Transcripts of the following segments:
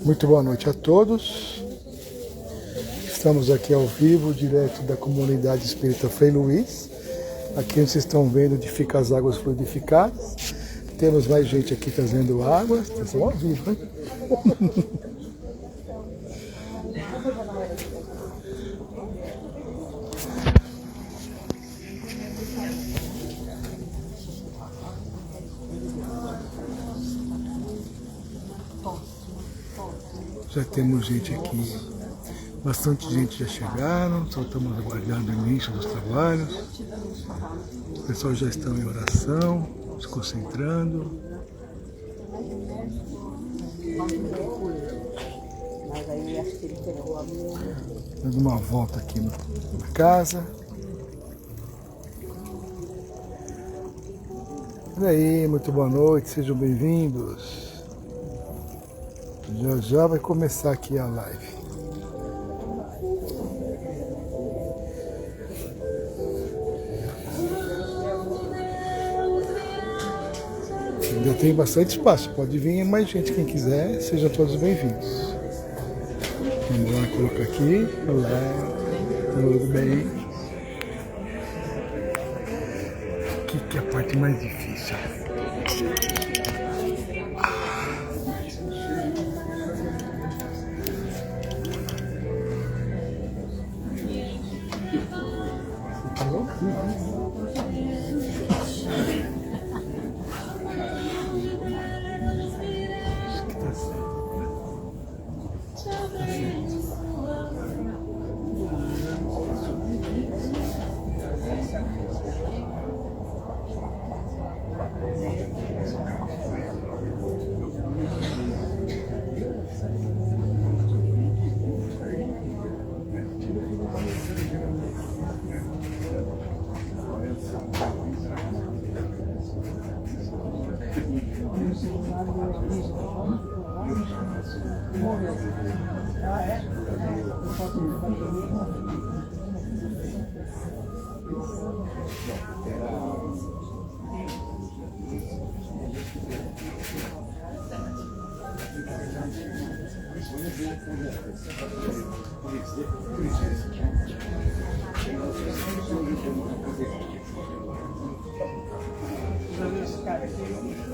Muito boa noite a todos. Estamos aqui ao vivo, direto da comunidade espírita Frei Luiz. Aqui vocês estão vendo onde ficam as águas fluidificadas. Temos mais gente aqui trazendo água. Vocês estão ao vivo, hein? Já temos gente aqui, bastante gente já chegaram, só estamos aguardando o início dos trabalhos. O pessoal já está em oração, se concentrando. Dando uma volta aqui na casa. E aí, muito boa noite, sejam bem-vindos. Já vai começar aqui a live. Ainda tem bastante espaço, pode vir mais gente, quem quiser, sejam todos bem-vindos. Vamos lá colocar aqui. Olá, tudo bem? Aqui que é a parte mais difícil.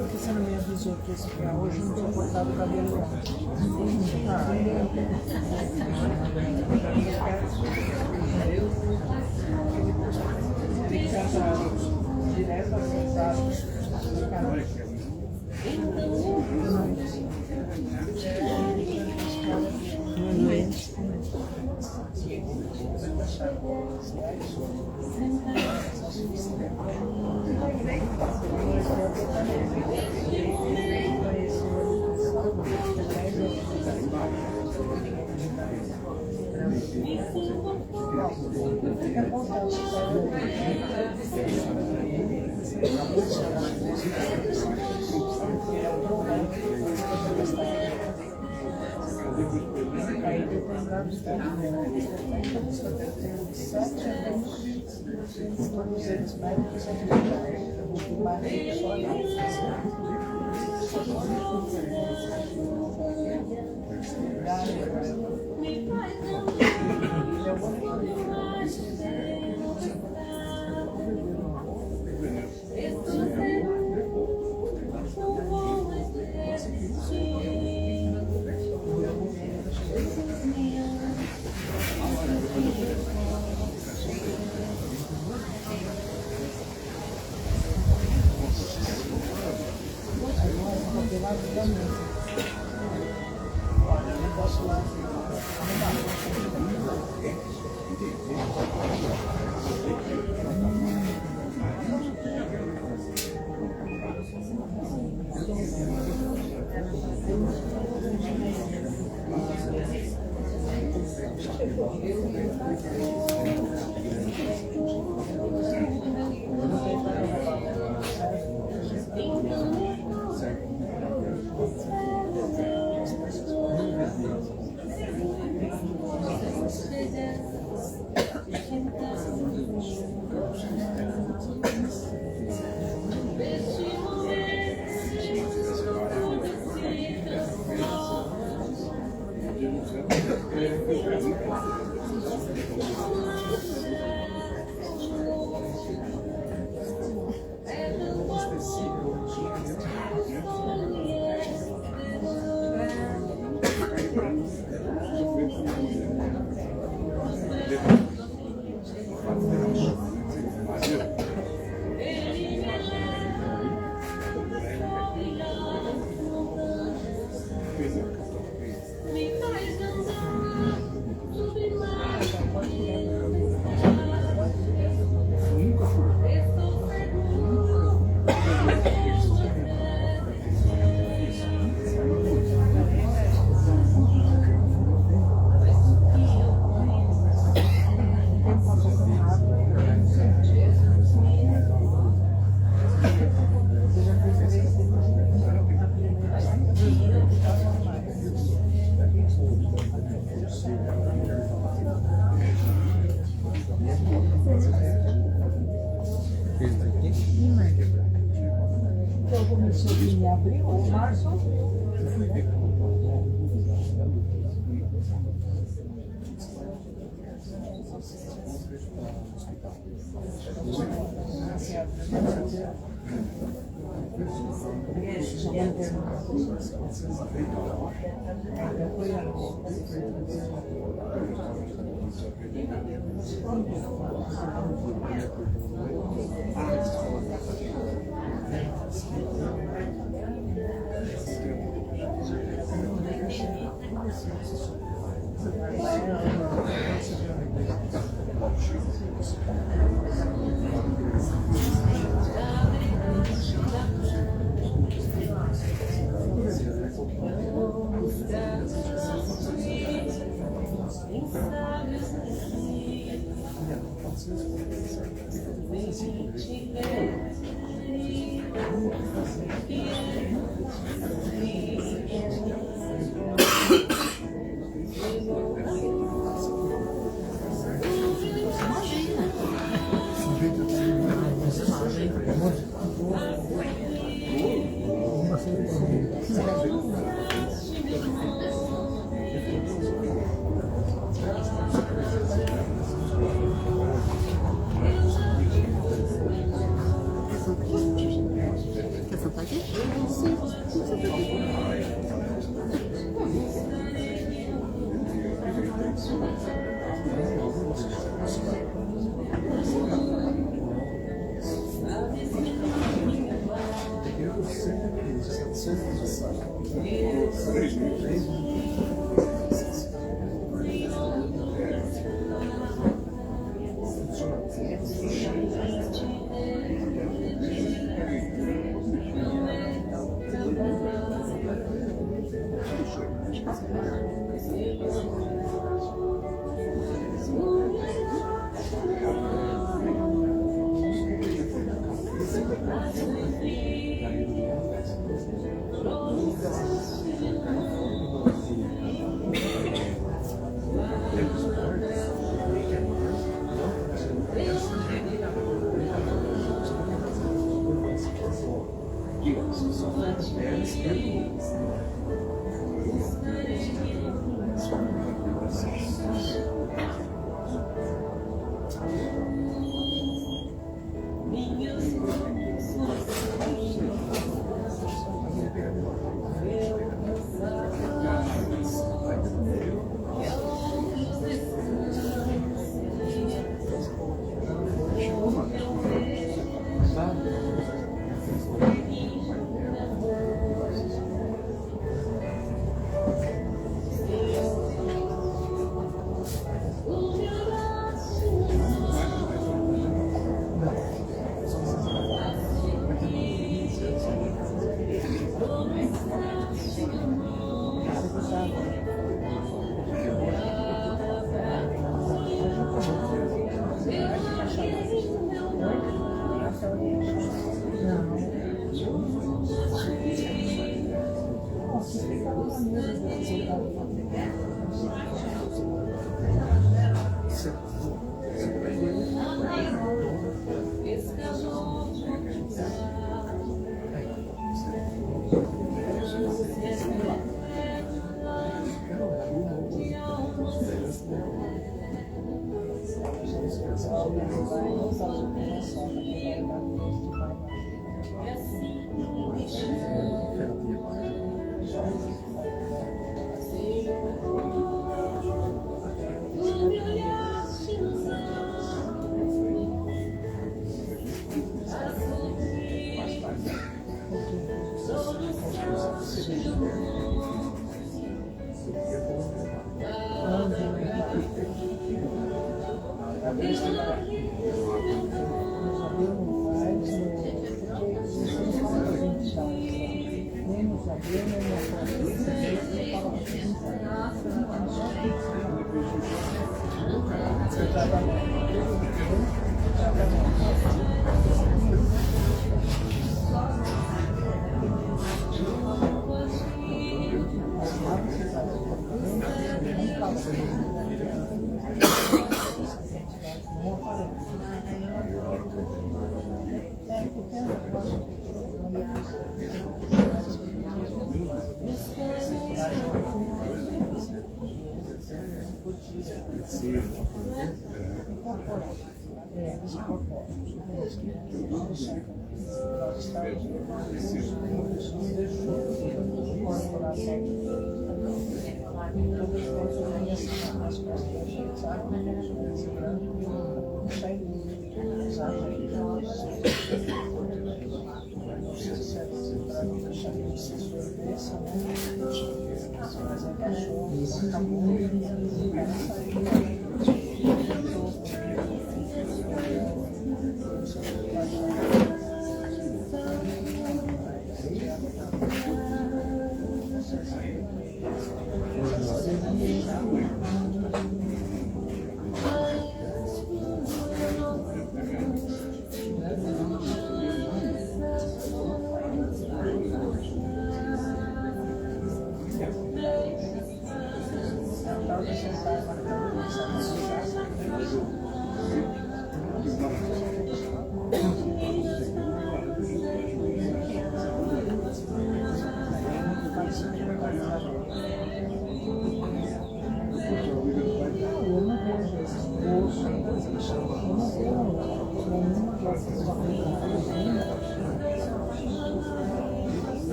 Por que você não me avisou que esse pra hoje não tem cortado o cabelo lá? Ele canta direto assentado. Esse daqui? Eu comecei aqui em abril ou março.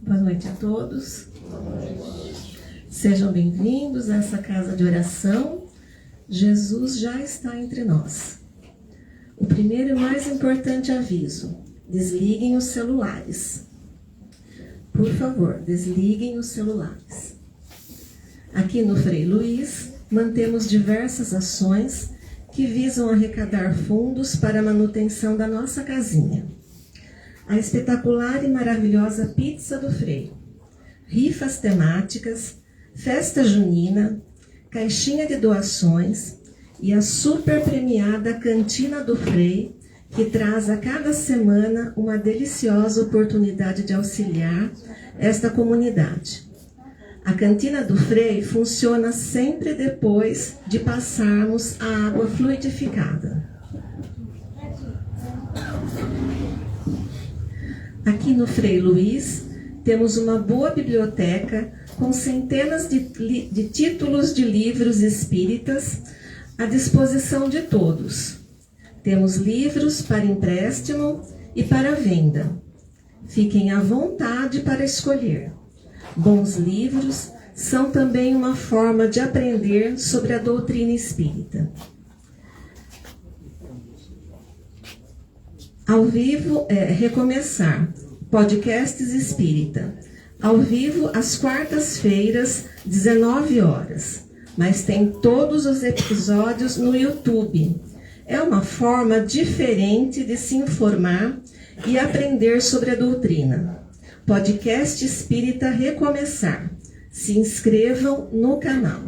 Boa noite a todos. Sejam bem-vindos a essa casa de oração. Jesus já está entre nós. O primeiro e mais importante aviso: desliguem os celulares. Por favor, desliguem os celulares. Aqui no Frei Luiz, mantemos diversas ações que visam arrecadar fundos para a manutenção da nossa casinha. A espetacular e maravilhosa pizza do Frei, rifas temáticas, festa junina, caixinha de doações e a super premiada Cantina do Frei, que traz a cada semana uma deliciosa oportunidade de auxiliar esta comunidade. A Cantina do Frei funciona sempre depois de passarmos a água fluidificada. Aqui no Frei Luiz, temos uma boa biblioteca com centenas de títulos de livros espíritas à disposição de todos. Temos livros para empréstimo e para venda. Fiquem à vontade para escolher. Bons livros são também uma forma de aprender sobre a doutrina espírita. Ao vivo, recomeçar, podcasts espírita. Ao vivo, às quartas-feiras, 19 horas. Mas tem todos os episódios no YouTube. É uma forma diferente de se informar e aprender sobre a doutrina. Podcast espírita recomeçar, Se inscrevam no canal.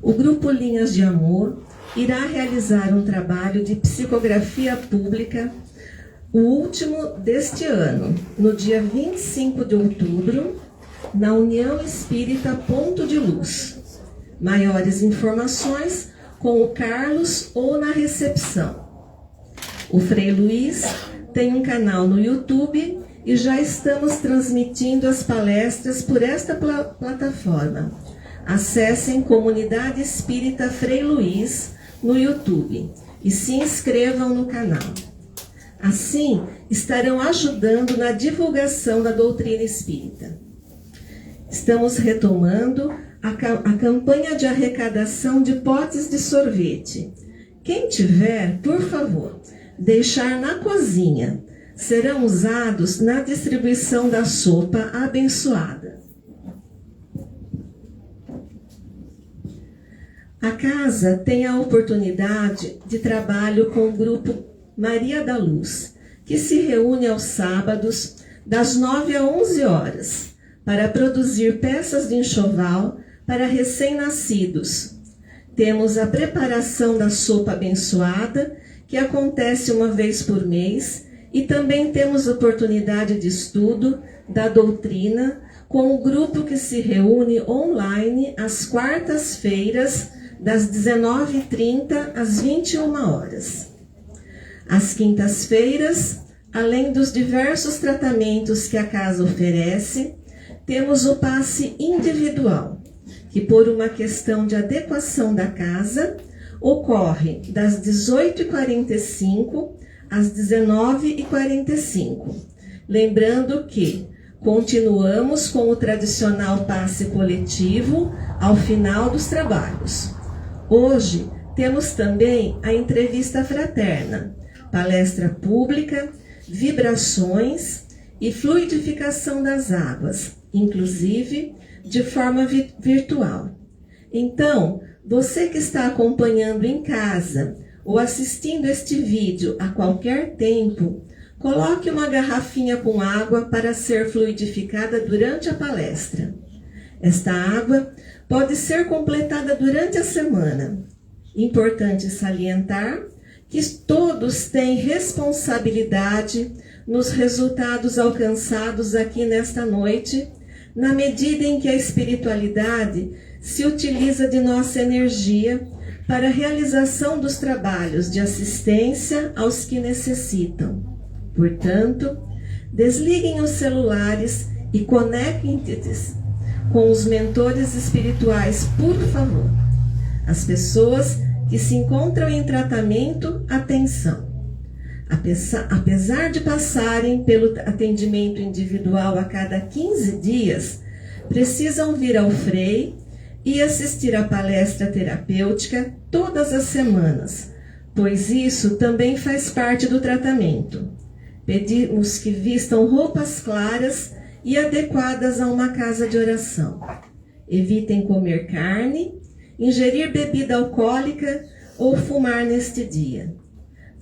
O Grupo Linhas de Amor irá realizar um trabalho de psicografia pública, o último deste ano, no dia 25 de outubro, na União Espírita Ponto de Luz. Maiores informações com o Carlos ou na recepção. O Frei Luiz tem um canal no YouTube e já estamos transmitindo as palestras por esta plataforma. Acessem Comunidade Espírita Frei Luiz no YouTube e se inscrevam no canal. Assim, estarão ajudando na divulgação da doutrina espírita. Estamos retomando a campanha de arrecadação de potes de sorvete. Quem tiver, por favor, deixar na cozinha. Serão usados na distribuição da sopa abençoada. A casa tem a oportunidade de trabalho com o grupo Maria da Luz, que se reúne aos sábados, das 9 a 11 horas, para produzir peças de enxoval para recém-nascidos. Temos a preparação da sopa abençoada, que acontece uma vez por mês, e também temos oportunidade de estudo da doutrina com o grupo que se reúne online às quartas-feiras, das 19h30 às 21 horas. Às quintas-feiras, além dos diversos tratamentos que a casa oferece, temos o passe individual, que por uma questão de adequação da casa, ocorre das 18h45 às 19h45. Lembrando que continuamos com o tradicional passe coletivo ao final dos trabalhos. Hoje temos também a entrevista fraterna, palestra pública, vibrações e fluidificação das águas, inclusive de forma virtual. Então, você que está acompanhando em casa ou assistindo este vídeo a qualquer tempo, coloque uma garrafinha com água para ser fluidificada durante a palestra. Esta água pode ser completada durante a semana. Importante salientar que todos têm responsabilidade nos resultados alcançados aqui nesta noite, na medida em que a espiritualidade se utiliza de nossa energia para a realização dos trabalhos de assistência aos que necessitam. Portanto, desliguem os celulares e conectem-se com os mentores espirituais, por favor. As pessoas que se encontram em tratamento, atenção. Apesar de passarem pelo atendimento individual a cada 15 dias, precisam vir ao Frei e assistir à palestra terapêutica todas as semanas, pois isso também faz parte do tratamento. Pedimos que vistam roupas claras e adequadas a uma casa de oração. Evitem comer carne, ingerir bebida alcoólica ou fumar neste dia.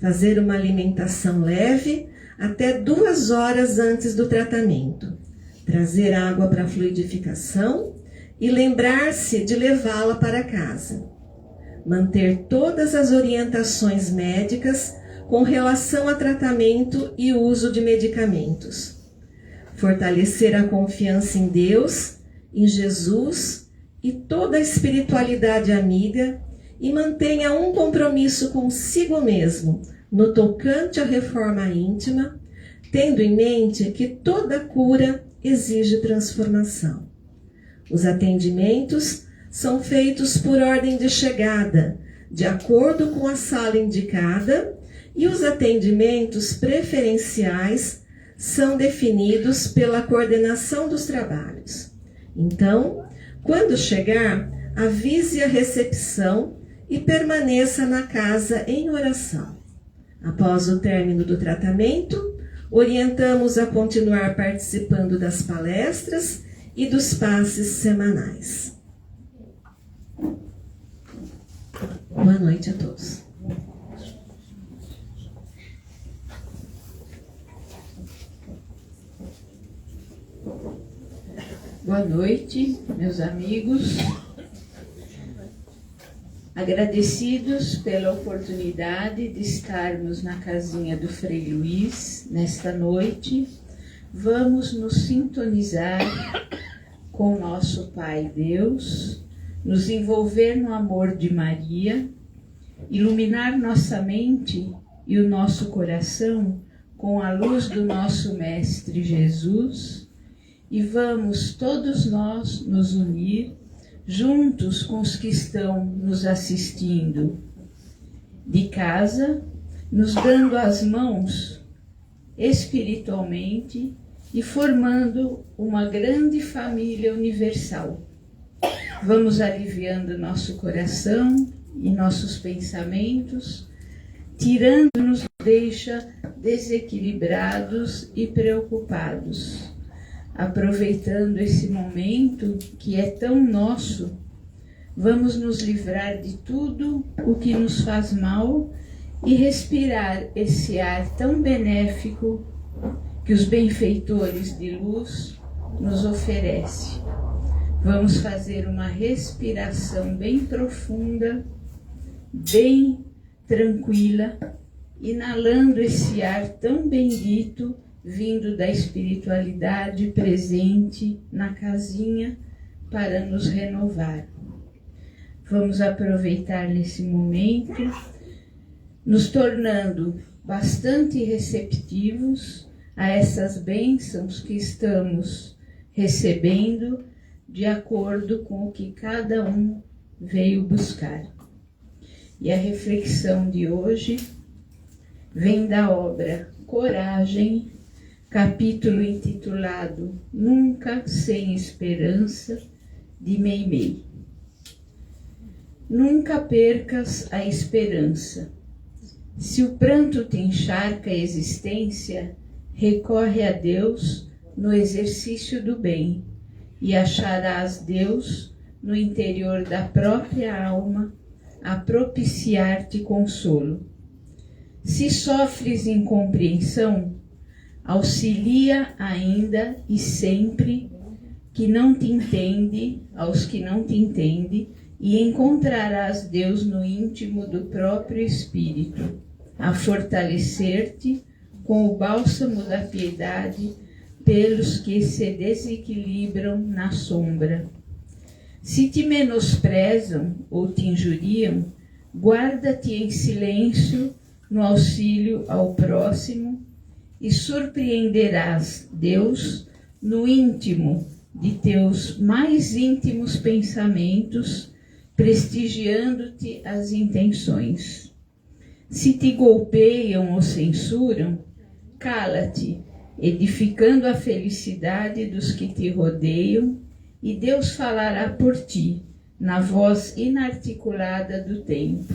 Fazer uma alimentação leve até 2 horas antes do tratamento. Trazer água para fluidificação e lembrar-se de levá-la para casa. Manter todas as orientações médicas com relação a tratamento e uso de medicamentos. Fortalecer a confiança em Deus, em Jesus e toda a espiritualidade amiga e mantenha um compromisso consigo mesmo no tocante à reforma íntima, tendo em mente que toda cura exige transformação. Os atendimentos são feitos por ordem de chegada, de acordo com a sala indicada, e os atendimentos preferenciais são definidos pela coordenação dos trabalhos. Então, quando chegar, avise a recepção e permaneça na casa em oração. Após o término do tratamento, orientamos a continuar participando das palestras e dos passes semanais. Boa noite a todos. Boa noite, meus amigos. Agradecidos pela oportunidade de estarmos na casinha do Frei Luiz nesta noite, vamos nos sintonizar com nosso Pai Deus, nos envolver no amor de Maria, iluminar nossa mente e o nosso coração com a luz do nosso Mestre Jesus, e vamos todos nós nos unir juntos com os que estão nos assistindo de casa, nos dando as mãos espiritualmente e formando uma grande família universal. Vamos aliviando nosso coração e nossos pensamentos, tirando-nos, deixa desequilibrados e preocupados. Aproveitando esse momento que é tão nosso, vamos nos livrar de tudo o que nos faz mal e respirar esse ar tão benéfico que os benfeitores de luz nos oferecem. Vamos fazer uma respiração bem profunda, bem tranquila, inalando esse ar tão bendito vindo da espiritualidade presente na casinha para nos renovar. Vamos aproveitar nesse momento, nos tornando bastante receptivos a essas bênçãos que estamos recebendo de acordo com o que cada um veio buscar. E a reflexão de hoje vem da obra Coragem, capítulo intitulado Nunca Sem Esperança, de Meimei. Nunca percas a esperança. Se o pranto te encharca a existência, recorre a Deus no exercício do bem e acharás Deus no interior da própria alma a propiciar-te consolo. Se sofres incompreensão, auxilia ainda e sempre que não te entende, aos que não te entendem, e encontrarás Deus no íntimo do próprio Espírito, a fortalecer-te com o bálsamo da piedade pelos que se desequilibram na sombra. Se te menosprezam ou te injuriam, guarda-te em silêncio no auxílio ao próximo e surpreenderás Deus no íntimo de teus mais íntimos pensamentos, prestigiando-te as intenções. Se te golpeiam ou censuram, cala-te, edificando a felicidade dos que te rodeiam, e Deus falará por ti, na voz inarticulada do tempo.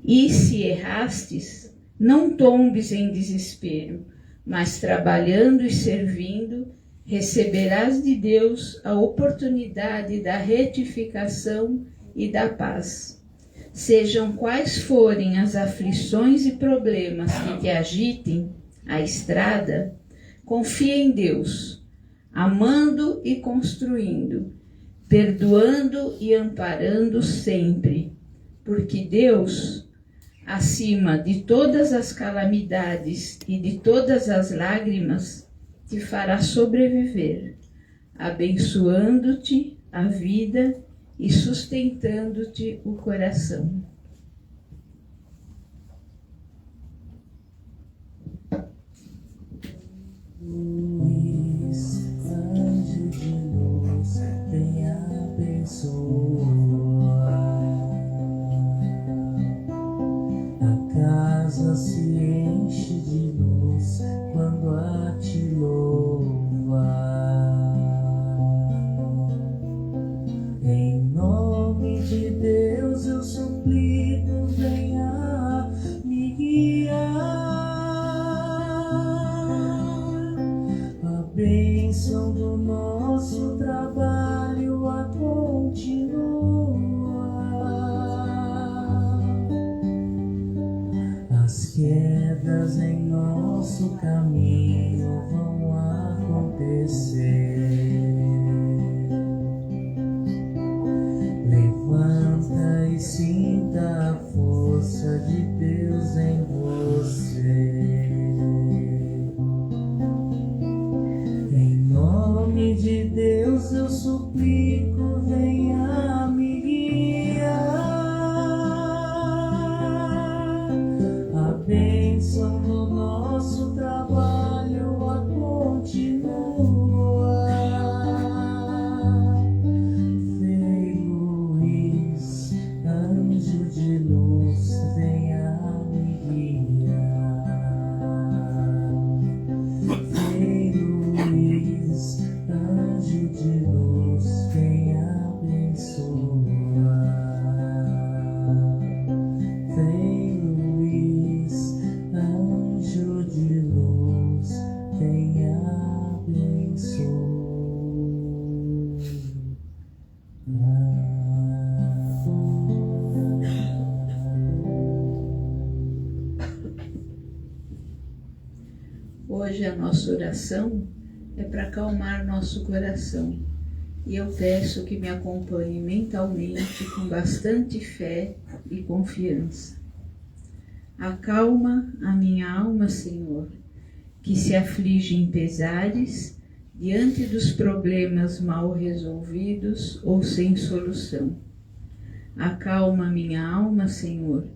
E se errastes, não tombes em desespero, mas trabalhando e servindo, receberás de Deus a oportunidade da retificação e da paz. Sejam quais forem as aflições e problemas que te agitem a estrada, confia em Deus, amando e construindo, perdoando e amparando sempre, porque Deus, acima de todas as calamidades e de todas as lágrimas, te fará sobreviver, abençoando-te a vida e sustentando-te o coração. Luiz, anjo de luz, vem abençoar. A casa se enche de luz quando a te louvar. Em nome de Deus eu suplico, venha me guiar. A bênção do nosso trabalho a continuar. As quedas em nosso caminho vão acontecer. Hoje a nossa oração é para acalmar nosso coração. E eu peço que me acompanhe mentalmente com bastante fé e confiança. Acalma a minha alma, Senhor, que se aflige em pesares diante dos problemas mal resolvidos ou sem solução. Acalma a minha alma, Senhor,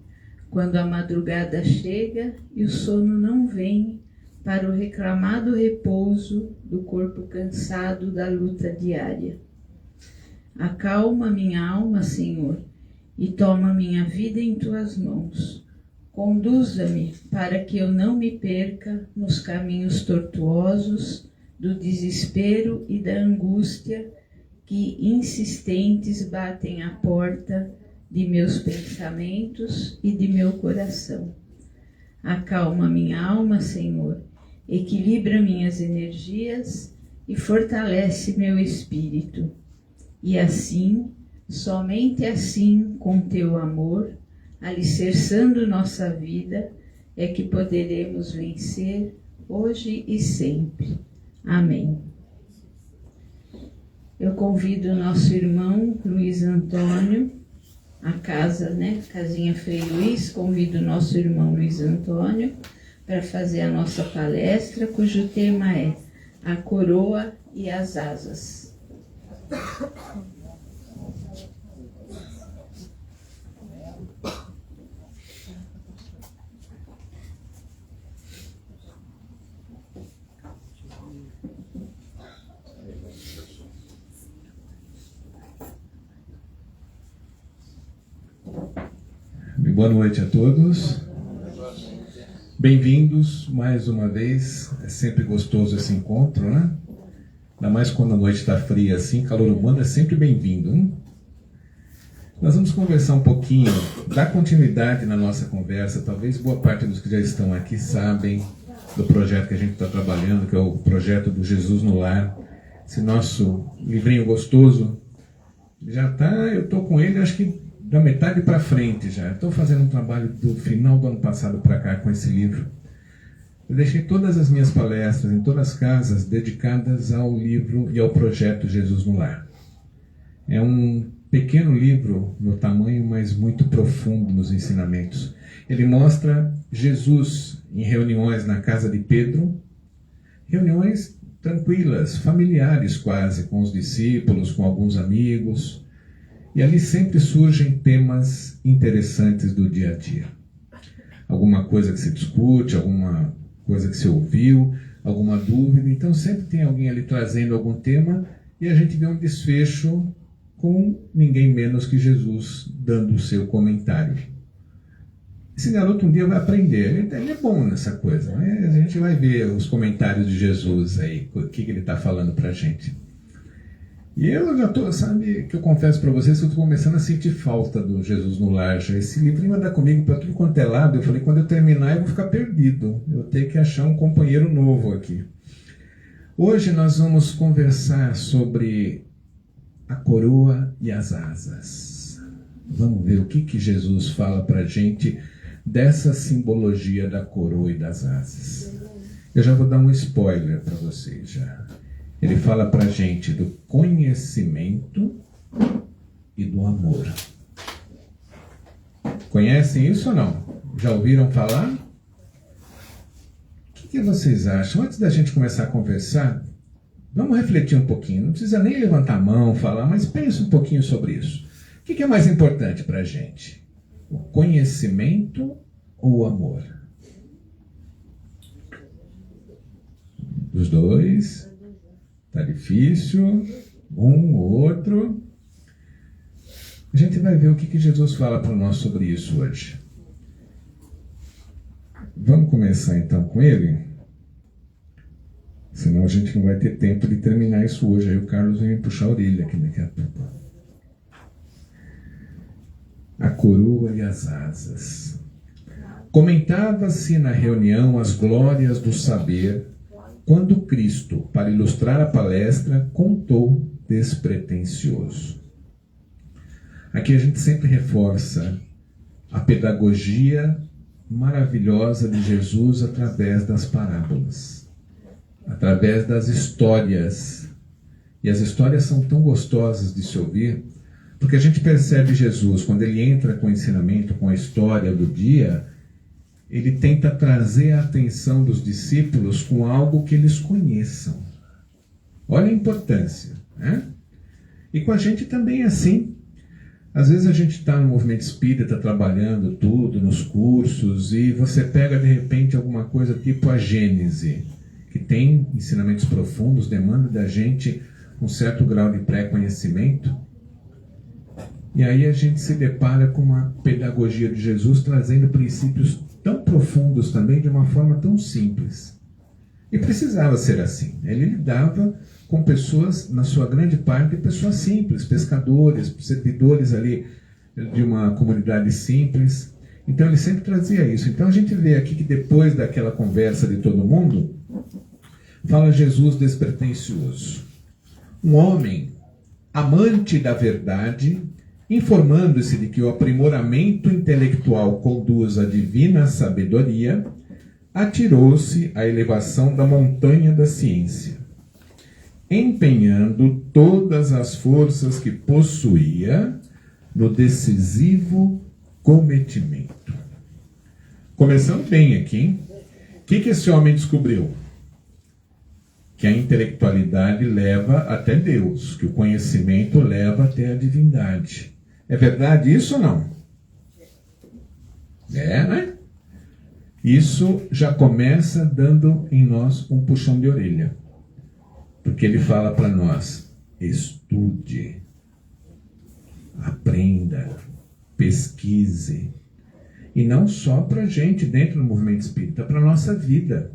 quando a madrugada chega e o sono não vem para o reclamado repouso do corpo cansado da luta diária. Acalma minha alma, Senhor, e toma minha vida em tuas mãos. Conduza-me para que eu não me perca nos caminhos tortuosos do desespero e da angústia que insistentes batem à porta de meus pensamentos e de meu coração. Acalma minha alma, Senhor, equilibra minhas energias e fortalece meu espírito. E assim, somente assim, com teu amor, alicerçando nossa vida, é que poderemos vencer hoje e sempre. Amém. Eu convido o nosso irmão Luiz Antônio, a casa, Casinha Frei Luiz, convido o nosso irmão Luiz Antônio para fazer a nossa palestra, cujo tema é A Coroa e as Asas. Boa noite a todos. Bem-vindos mais uma vez. É sempre gostoso esse encontro, né? Ainda mais quando a noite está fria assim, calor humano é sempre bem-vindo, hein? Nós vamos conversar um pouquinho, dar continuidade na nossa conversa. Talvez boa parte dos que já estão aqui sabem do projeto que a gente está trabalhando, que é o projeto do Jesus no Lar. Esse nosso livrinho gostoso já está, eu estou com ele, acho que da metade para frente já. Estou fazendo um trabalho do final do ano passado para cá com esse livro. Eu deixei todas as minhas palestras em todas as casas dedicadas ao livro e ao projeto Jesus no Lar. É um pequeno livro no tamanho, mas muito profundo nos ensinamentos. Ele mostra Jesus em reuniões na casa de Pedro, reuniões tranquilas, familiares quase, com os discípulos, com alguns amigos. E ali sempre surgem temas interessantes do dia a dia. Alguma coisa que se discute, alguma coisa que se ouviu, alguma dúvida. Então sempre tem alguém ali trazendo algum tema e a gente vê um desfecho com ninguém menos que Jesus dando o seu comentário. Esse garoto um dia vai aprender, ele é bom nessa coisa, né? A gente vai ver os comentários de Jesus aí, o que ele está falando para a gente. E eu já estou, sabe, que eu confesso para vocês que eu estou começando a sentir falta do Jesus no Lar. Já esse livrinho anda comigo para tudo quanto é lado. Eu falei, quando eu terminar eu vou ficar perdido. Eu tenho que achar um companheiro novo aqui. Hoje nós vamos conversar sobre a coroa e as asas. Vamos ver o que Jesus fala para a gente dessa simbologia da coroa e das asas. Eu já vou dar um spoiler para vocês já. Ele fala para a gente do conhecimento e do amor. Conhecem isso ou não? Já ouviram falar? O que vocês acham? Antes da gente começar a conversar, vamos refletir um pouquinho. Não precisa nem levantar a mão, falar, mas pense um pouquinho sobre isso. O que é mais importante para a gente? O conhecimento ou o amor? Os dois... Está difícil, um ou outro. A gente vai ver o que Jesus fala para nós sobre isso hoje. Vamos começar então com ele? Senão a gente não vai ter tempo de terminar isso hoje. Aí o Carlos vem me puxar a orelha aqui daqui a pouco. A coroa e as asas. Comentava-se na reunião as glórias do saber, quando Cristo, para ilustrar a palestra, contou despretensioso. Aqui a gente sempre reforça a pedagogia maravilhosa de Jesus através das parábolas, através das histórias. E as histórias são tão gostosas de se ouvir, porque a gente percebe Jesus, quando ele entra com o ensinamento, com a história do dia, ele tenta trazer a atenção dos discípulos com algo que eles conheçam. Olha a importância, né? E com a gente também é assim. Às vezes a gente está no movimento espírita trabalhando tudo, nos cursos, e você pega de repente alguma coisa tipo a Gênese, que tem ensinamentos profundos, demanda da gente um certo grau de pré-conhecimento. E aí a gente se depara com uma pedagogia de Jesus trazendo princípios tão profundos também de uma forma tão simples. E precisava ser assim. Ele lidava com pessoas, na sua grande parte, pessoas simples, pescadores, servidores ali de uma comunidade simples. Então ele sempre trazia isso. Então a gente vê aqui que depois daquela conversa de todo mundo, fala Jesus despretensioso. Um homem amante da verdade, informando-se de que o aprimoramento intelectual conduz à divina sabedoria, atirou-se à elevação da montanha da ciência, empenhando todas as forças que possuía no decisivo cometimento. Começando bem aqui, hein? O que esse homem descobriu? Que a intelectualidade leva até Deus, que o conhecimento leva até a divindade. É verdade isso ou não? É, né? Isso já começa dando em nós um puxão de orelha. Porque ele fala para nós, estude, aprenda, pesquise. E não só para a gente dentro do movimento espírita, para a nossa vida.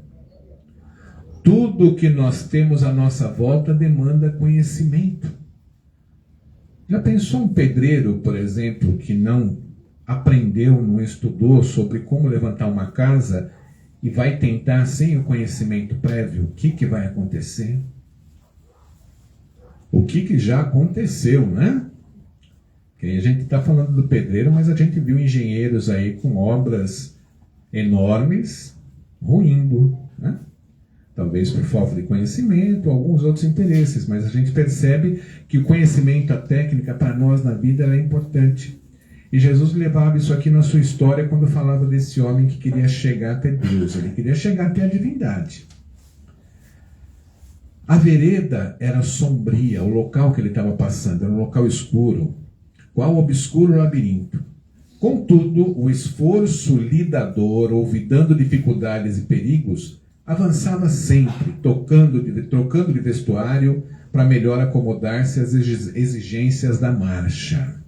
Tudo que nós temos à nossa volta demanda conhecimento. Já pensou um pedreiro, por exemplo, que não aprendeu, não estudou sobre como levantar uma casa e vai tentar sem o conhecimento prévio, o que vai acontecer? O que já aconteceu, né? Porque a gente está falando do pedreiro, mas a gente viu engenheiros aí com obras enormes ruindo, né? Talvez por falta de conhecimento, alguns outros interesses, mas a gente percebe que o conhecimento, a técnica, para nós na vida é importante. E Jesus levava isso aqui na sua história quando falava desse homem que queria chegar até Deus, ele queria chegar até a divindade. A vereda era sombria, o local que ele estava passando era um local escuro, qual obscuro labirinto. Contudo, o esforço lidador, olvidando dificuldades e perigos, avançava sempre, trocando de vestuário para melhor acomodar-se às exigências da marcha.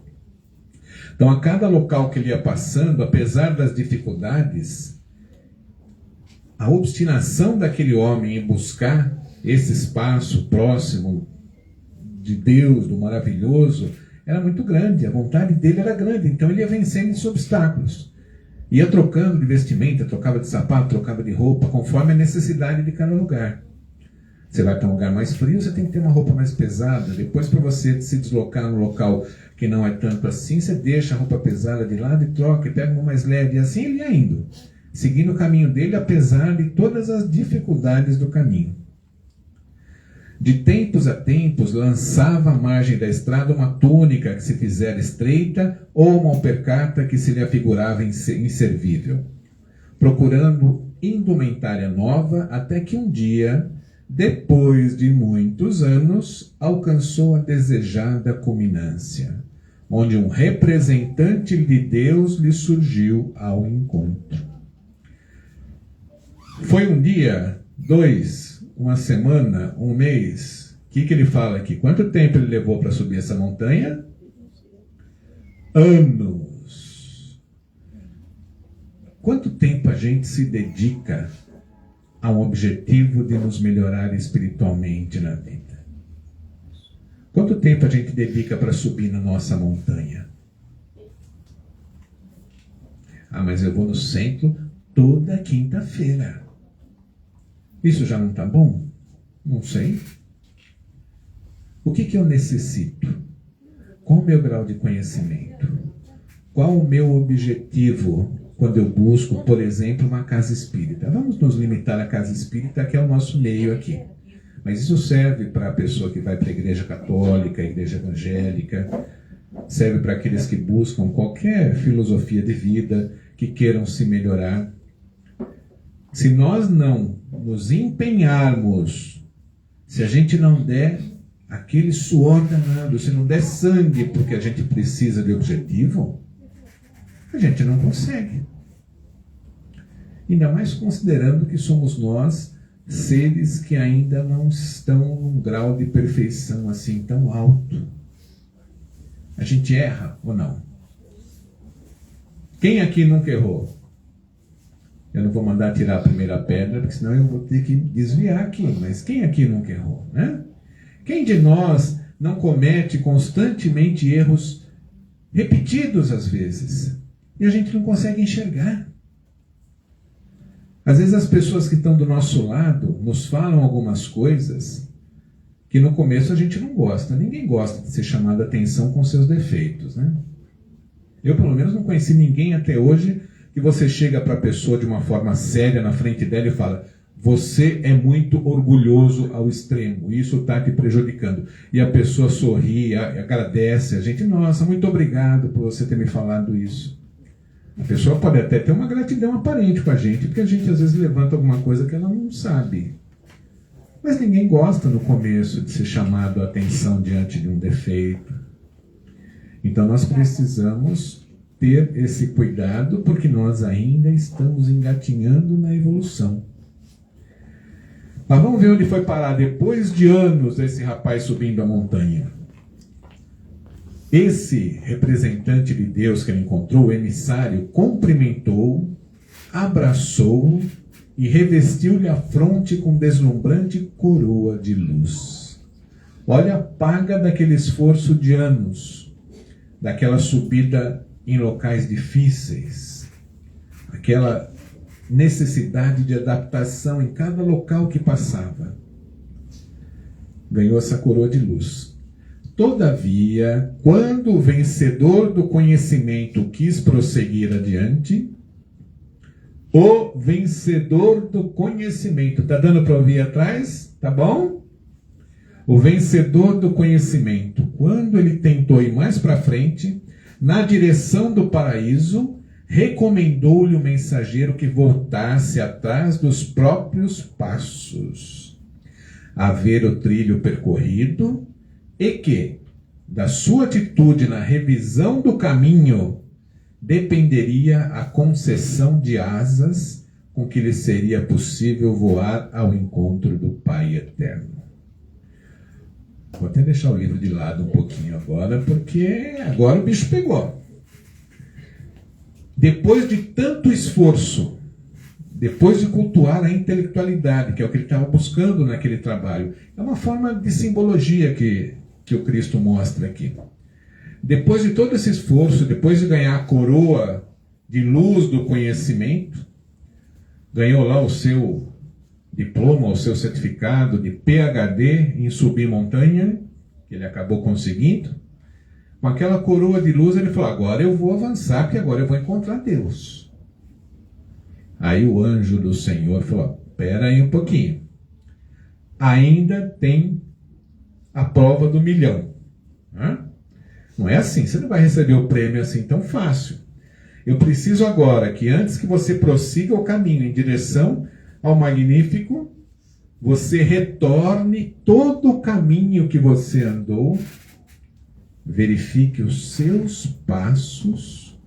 Então, a cada local que ele ia passando, apesar das dificuldades, a obstinação daquele homem em buscar esse espaço próximo de Deus, do maravilhoso, era muito grande, a vontade dele era grande, então ele ia vencendo esses obstáculos. Ia trocando de vestimenta, trocava de sapato, trocava de roupa, conforme a necessidade de cada lugar. Você vai para um lugar mais frio, você tem que ter uma roupa mais pesada. Depois, para você se deslocar no local que não é tanto assim, você deixa a roupa pesada de lado e troca, e pega uma mais leve. E assim ele ia indo, seguindo o caminho dele, apesar de todas as dificuldades do caminho. De tempos a tempos, lançava à margem da estrada uma túnica que se fizera estreita ou uma alpercata que se lhe afigurava inservível, procurando indumentária nova, até que um dia, depois de muitos anos, alcançou a desejada culminância, onde um representante de Deus lhe surgiu ao encontro. Foi um dia, 2, uma semana, um mês. O que ele fala aqui? Quanto tempo ele levou para subir essa montanha? Anos. Quanto tempo a gente se dedica a um objetivo de nos melhorar espiritualmente na vida? Quanto tempo a gente dedica para subir na nossa montanha? Ah, mas eu vou no centro toda quinta-feira. Isso já não está bom? Não sei. O que eu necessito? Qual o meu grau de conhecimento? Qual o meu objetivo quando eu busco, por exemplo, uma casa espírita? Vamos nos limitar à casa espírita, que é o nosso meio aqui. Mas isso serve para a pessoa que vai para a igreja católica, a igreja evangélica, serve para aqueles que buscam qualquer filosofia de vida, que queiram se melhorar. Se nós não nos empenharmos, se a gente não der aquele suor danado, se não der sangue porque a gente precisa de objetivo, a gente não consegue. Ainda mais considerando que somos nós seres que ainda não estão num grau de perfeição assim tão alto. A gente erra ou não? Quem aqui nunca errou? Eu não vou mandar tirar a primeira pedra, porque senão eu vou ter que desviar aqui. Mas quem aqui nunca errou, né? Quem de nós não comete constantemente erros repetidos às vezes? E a gente não consegue enxergar. Às vezes as pessoas que estão do nosso lado nos falam algumas coisas que no começo a gente não gosta. Ninguém gosta de ser chamado a atenção com seus defeitos, né? Eu, pelo menos, não conheci ninguém até hoje que você chega para a pessoa de uma forma séria na frente dela e fala: você é muito orgulhoso ao extremo, isso está te prejudicando. E a pessoa sorri, agradece a gente: nossa, muito obrigado por você ter me falado isso. A pessoa pode até ter uma gratidão aparente com a gente, porque a gente às vezes levanta alguma coisa que ela não sabe. Mas ninguém gosta no começo de ser chamado a atenção diante de um defeito. Então nós precisamos ter esse cuidado, porque nós ainda estamos engatinhando na evolução. Mas vamos ver onde foi parar depois de anos esse rapaz subindo a montanha. Esse representante de Deus que ele encontrou, o emissário, cumprimentou-o, abraçou-o e revestiu-lhe a fronte com deslumbrante coroa de luz. Olha a paga daquele esforço de anos, daquela subida em locais difíceis, aquela necessidade de adaptação em cada local que passava. Ganhou essa coroa de luz. Todavia, quando o vencedor do conhecimento quis prosseguir adiante, o vencedor do conhecimento, tá dando para ouvir atrás? Tá bom? O vencedor do conhecimento, quando ele tentou ir mais para frente, na direção do paraíso, recomendou-lhe o mensageiro que voltasse atrás dos próprios passos, a ver o trilho percorrido, e que, da sua atitude na revisão do caminho, dependeria a concessão de asas com que lhe seria possível voar ao encontro do Pai Eterno. Vou até deixar o livro de lado um pouquinho agora, porque agora o bicho pegou. Depois de tanto esforço, depois de cultuar a intelectualidade, que é o que ele estava buscando naquele trabalho, é uma forma de simbologia que o Cristo mostra aqui. Depois de todo esse esforço, depois de ganhar a coroa de luz do conhecimento, ganhou lá o seu diploma, o seu certificado de PhD em subir montanha, que ele acabou conseguindo. Com aquela coroa de luz, ele falou: agora eu vou avançar, porque agora eu vou encontrar Deus. Aí o anjo do Senhor falou: espera aí um pouquinho. Ainda tem a prova do 1.000.000. Não é assim, você não vai receber o prêmio assim tão fácil. Eu preciso agora que, antes que você prossiga o caminho em direção ao magnífico, você retorne todo o caminho que você andou, verifique os seus passos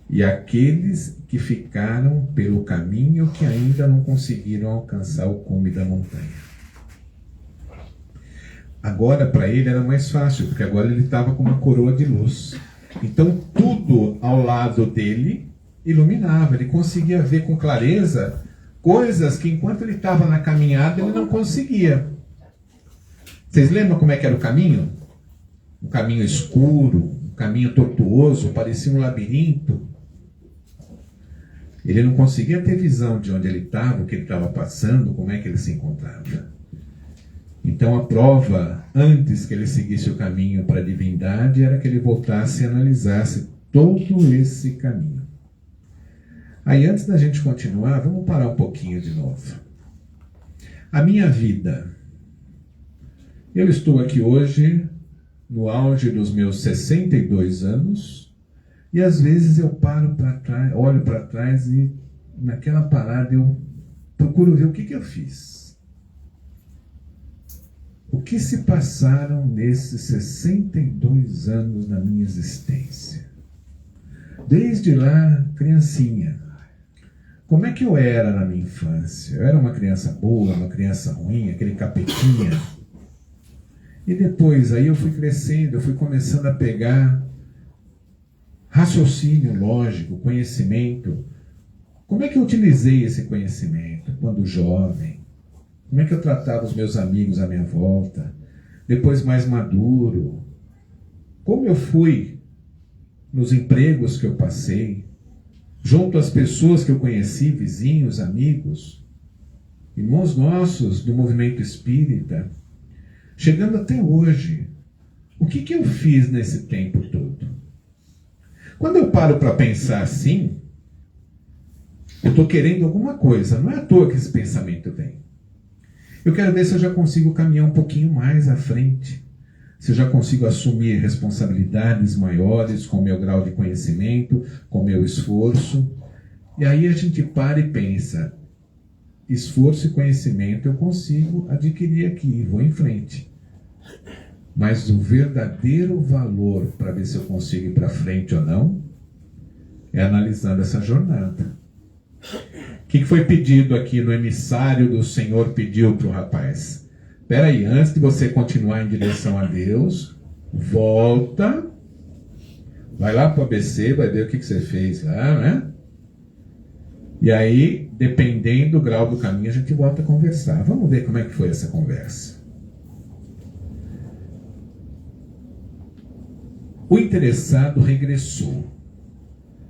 e aqueles que ficaram pelo caminho que ainda não conseguiram alcançar o cume da montanha. Agora para ele era mais fácil, porque agora ele estava com uma coroa de luz. Então tudo ao lado dele iluminava, ele conseguia ver com clareza coisas que enquanto ele estava na caminhada ele não conseguia. Vocês lembram como é que era o caminho? Um caminho escuro, um caminho tortuoso, parecia um labirinto. Ele não conseguia ter visão de onde ele estava, o que ele estava passando, como é que ele se encontrava. Então a prova, antes que ele seguisse o caminho para a divindade, era que ele voltasse e analisasse todo esse caminho. Aí, antes da gente continuar, vamos parar um pouquinho de novo. A minha vida. Eu estou aqui hoje, no auge dos meus 62 anos, e às vezes eu paro para trás, olho para trás e naquela parada eu procuro ver o que eu fiz. O que se passaram nesses 62 anos na minha existência? Desde lá, criancinha. Como é que eu era na minha infância? Eu era uma criança boa, uma criança ruim, aquele capetinha. E depois, aí eu fui crescendo, eu fui começando a pegar raciocínio lógico, conhecimento. Como é que eu utilizei esse conhecimento quando jovem? Como é que eu tratava os meus amigos à minha volta? Depois mais maduro. Como eu fui nos empregos que eu passei, junto às pessoas que eu conheci, vizinhos, amigos, irmãos nossos do movimento espírita, chegando até hoje. O que eu fiz nesse tempo todo? Quando eu paro para pensar assim, eu estou querendo alguma coisa. Não é à toa que esse pensamento vem. Eu quero ver se eu já consigo caminhar um pouquinho mais à frente. Se eu já consigo assumir responsabilidades maiores com o meu grau de conhecimento, com o meu esforço. E aí a gente para e pensa, esforço e conhecimento eu consigo adquirir aqui, vou em frente. Mas o verdadeiro valor para ver se eu consigo ir para frente ou não, é analisando essa jornada. O que foi pedido aqui no emissário do Senhor pediu para o rapaz? Espera aí, antes de você continuar em direção a Deus, volta, vai lá para o ABC, vai ver o que você fez lá, né? E aí, dependendo do grau do caminho, a gente volta a conversar. Vamos ver como é que foi essa conversa. O interessado regressou,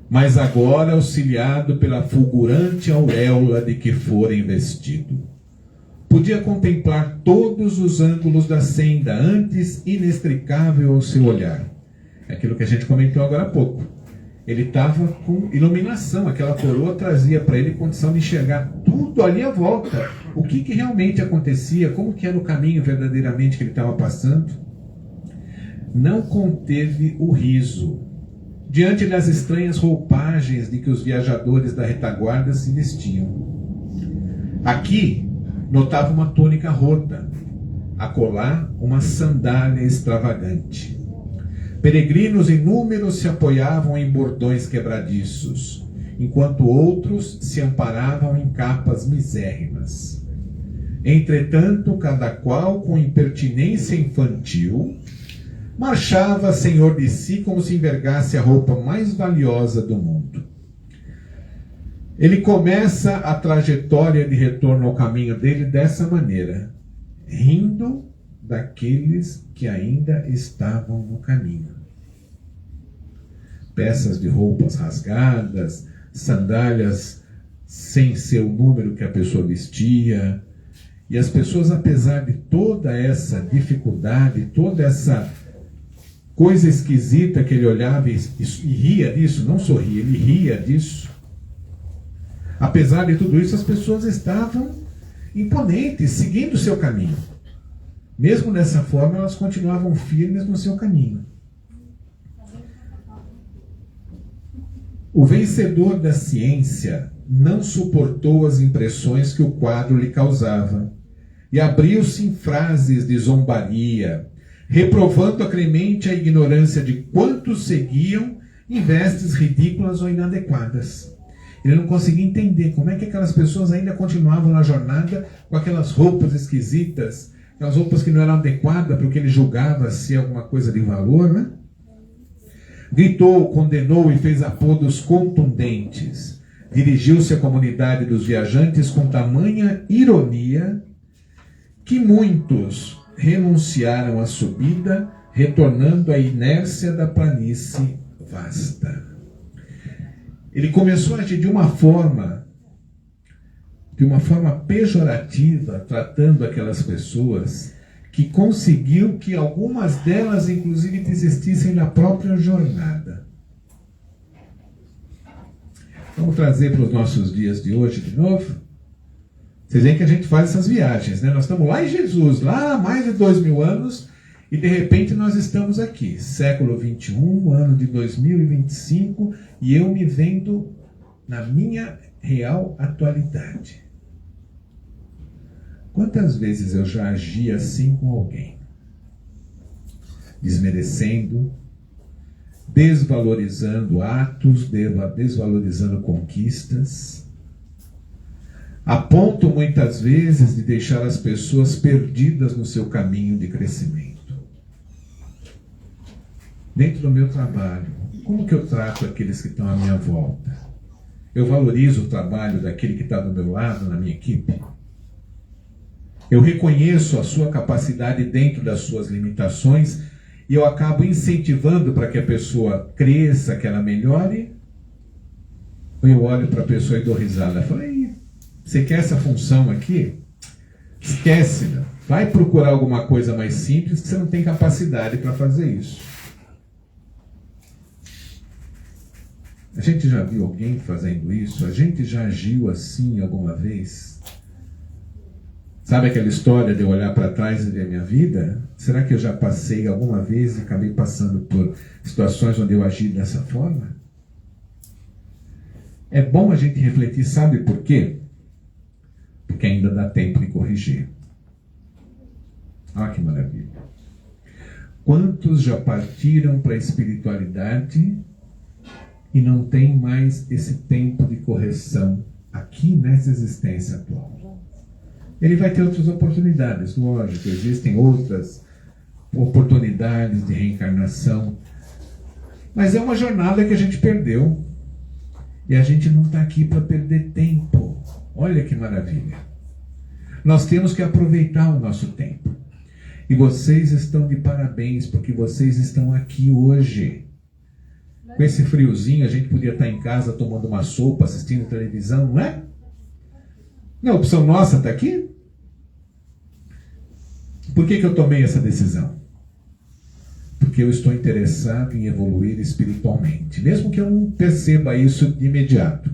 mas agora auxiliado pela fulgurante auréola de que fora investido. Podia contemplar todos os ângulos da senda, antes inextricável ao seu olhar. É aquilo que a gente comentou agora há pouco. Ele estava com iluminação, aquela coroa trazia para ele condição de enxergar tudo ali à volta. O que realmente acontecia, como que era o caminho verdadeiramente que ele estava passando. Não conteve o riso diante das estranhas roupagens de que os viajadores da retaguarda se vestiam. Aqui notava uma túnica rota, acolá uma sandália extravagante. Peregrinos inúmeros se apoiavam em bordões quebradiços, enquanto outros se amparavam em capas misérrimas. Entretanto, cada qual com impertinência infantil marchava senhor de si como se envergasse a roupa mais valiosa do mundo. Ele começa a trajetória de retorno ao caminho dele dessa maneira, rindo daqueles que ainda estavam no caminho. Peças de roupas rasgadas, sandálias sem ser o número que a pessoa vestia, e as pessoas, apesar de toda essa dificuldade, toda essa coisa esquisita que ele olhava e ria disso, não sorria, ele ria disso. Apesar de tudo isso, as pessoas estavam imponentes, seguindo o seu caminho. Mesmo dessa forma, elas continuavam firmes no seu caminho. O vencedor da ciência não suportou as impressões que o quadro lhe causava e abriu-se em frases de zombaria, reprovando acremente a ignorância de quantos seguiam em vestes ridículas ou inadequadas. Ele não conseguia entender como é que aquelas pessoas ainda continuavam na jornada com aquelas roupas esquisitas, aquelas roupas que não eram adequadas para o que ele julgava ser alguma coisa de valor, né? Gritou, condenou e fez apodos contundentes. Dirigiu-se à comunidade dos viajantes com tamanha ironia que muitos renunciaram à subida, retornando à inércia da planície vasta. Ele começou a agir de uma forma pejorativa, tratando aquelas pessoas que conseguiu que algumas delas, inclusive, desistissem da própria jornada. Vamos trazer para os nossos dias de hoje de novo. Vocês veem que a gente faz essas viagens, né? Nós estamos lá em Jesus, lá há mais de 2000 anos, e de repente nós estamos aqui, século 21, ano de 2025, e eu me vendo na minha real atualidade. Quantas vezes eu já agi assim com alguém? Desmerecendo, desvalorizando atos, desvalorizando conquistas, a ponto muitas vezes de deixar as pessoas perdidas no seu caminho de crescimento. Dentro do meu trabalho, como que eu trato aqueles que estão à minha volta? Eu valorizo o trabalho daquele que está do meu lado, na minha equipe? Eu reconheço a sua capacidade dentro das suas limitações e eu acabo incentivando para que a pessoa cresça, que ela melhore? Ou eu olho para a pessoa e dou risada? Falei, você quer essa função aqui? Esquece-la. Vai procurar alguma coisa mais simples que você não tem capacidade para fazer isso. A gente já viu alguém fazendo isso? A gente já agiu assim alguma vez? Sabe aquela história de eu olhar para trás e ver a minha vida? Será que eu já passei alguma vez e acabei passando por situações onde eu agi dessa forma? É bom a gente refletir, sabe por quê? Porque ainda dá tempo de corrigir. Olha que maravilha. Quantos já partiram para a espiritualidade e não tem mais esse tempo de correção aqui nessa existência atual? Ele vai ter outras oportunidades, lógico, existem outras oportunidades de reencarnação, mas é uma jornada que a gente perdeu e a gente não está aqui para perder tempo. Olha que maravilha. Nós temos que aproveitar o nosso tempo. E vocês estão de parabéns, porque vocês estão aqui hoje. Com esse friozinho, a gente podia estar em casa tomando uma sopa, assistindo televisão, não é? Não é opção nossa estar aqui? Por que eu tomei essa decisão? Porque eu estou interessado em evoluir espiritualmente, mesmo que eu não perceba isso de imediato.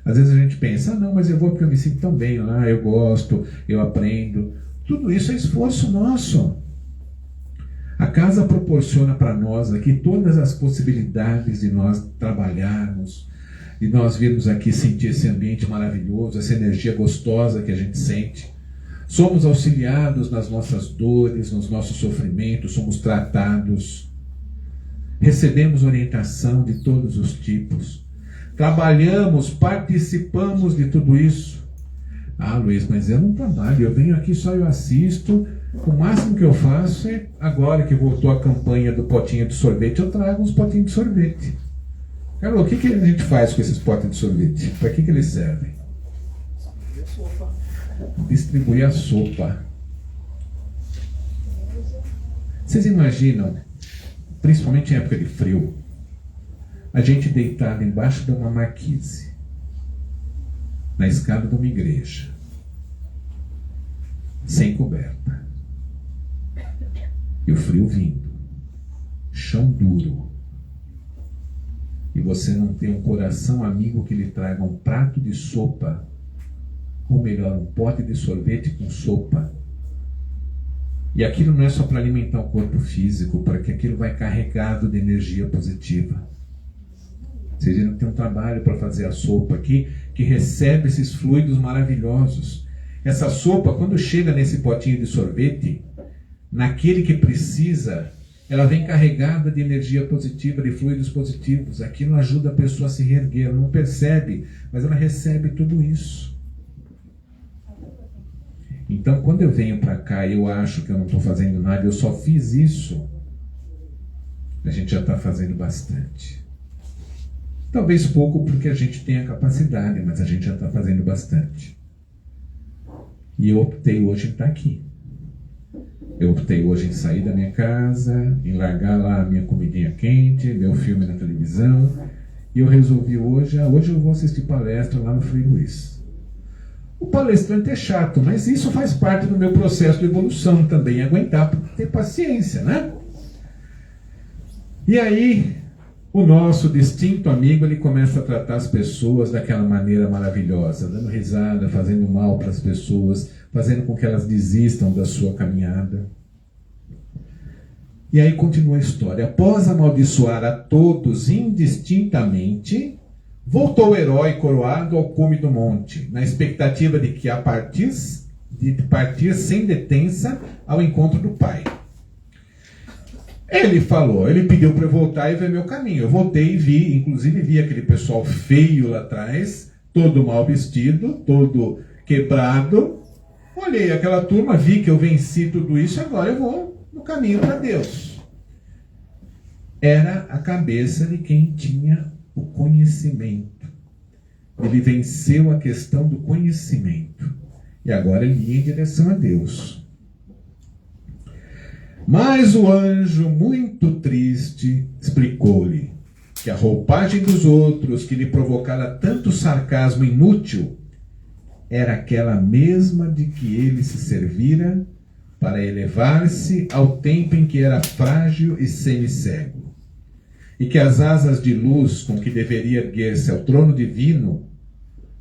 Às vezes a gente pensa, não, mas eu vou porque eu me sinto tão bem lá, eu gosto, eu aprendo. Tudo isso é esforço nosso. A casa proporciona para nós aqui todas as possibilidades de nós trabalharmos, de nós virmos aqui sentir esse ambiente maravilhoso, essa energia gostosa que a gente sente. Somos auxiliados nas nossas dores, nos nossos sofrimentos, somos tratados, recebemos orientação de todos os tipos, trabalhamos, participamos de tudo isso. Ah, Luiz, mas eu não trabalho, eu venho aqui só eu assisto, o máximo que eu faço é, agora que voltou a campanha do potinho de sorvete, eu trago uns potinhos de sorvete. Carol, o que a gente faz com esses potinhos de sorvete? Para que eles servem? Distribuir a sopa. Vocês imaginam, principalmente em época de frio, a gente deitado embaixo de uma marquise, na escada de uma igreja, sem coberta, e o frio vindo, chão duro, e você não tem um coração amigo que lhe traga um prato de sopa, ou melhor, um pote de sorvete com sopa. E aquilo não é só para alimentar o corpo físico, para que aquilo vai carregado de energia positiva. Vocês viram que tem um trabalho para fazer a sopa aqui, que recebe esses fluidos maravilhosos. Essa sopa, quando chega nesse potinho de sorvete, naquele que precisa, ela vem carregada de energia positiva, de fluidos positivos. Aquilo ajuda a pessoa a se reerguer. Ela não percebe, mas ela recebe tudo isso. Então, quando eu venho para cá e eu acho que eu não estou fazendo nada, eu só fiz isso, a gente já está fazendo bastante. Talvez pouco porque a gente tem a capacidade, mas a gente já está fazendo bastante. E eu optei hoje em estar aqui. Eu optei hoje em sair da minha casa, em largar lá a minha comidinha quente, meu filme na televisão, e eu resolvi hoje eu vou assistir palestra lá no Frei Luiz. O palestrante é chato, mas isso faz parte do meu processo de evolução também, aguentar, ter paciência, né? E aí, o nosso distinto amigo, ele começa a tratar as pessoas daquela maneira maravilhosa, dando risada, fazendo mal para as pessoas, fazendo com que elas desistam da sua caminhada. E aí continua a história. Após amaldiçoar a todos indistintamente, voltou o herói coroado ao cume do monte, na expectativa de que partir sem detença ao encontro do Pai. Ele pediu para eu voltar e ver meu caminho. Eu voltei e vi, inclusive vi aquele pessoal feio lá atrás, todo mal vestido, todo quebrado. Olhei aquela turma, vi que eu venci tudo isso, agora eu vou no caminho para Deus. Era a cabeça de quem tinha o conhecimento. Ele venceu a questão do conhecimento. E agora ele ia em direção a Deus. Mas o anjo, muito triste, explicou-lhe que a roupagem dos outros que lhe provocara tanto sarcasmo inútil era aquela mesma de que ele se servira para elevar-se ao tempo em que era frágil e semicego, e que as asas de luz com que deveria erguer-se ao trono divino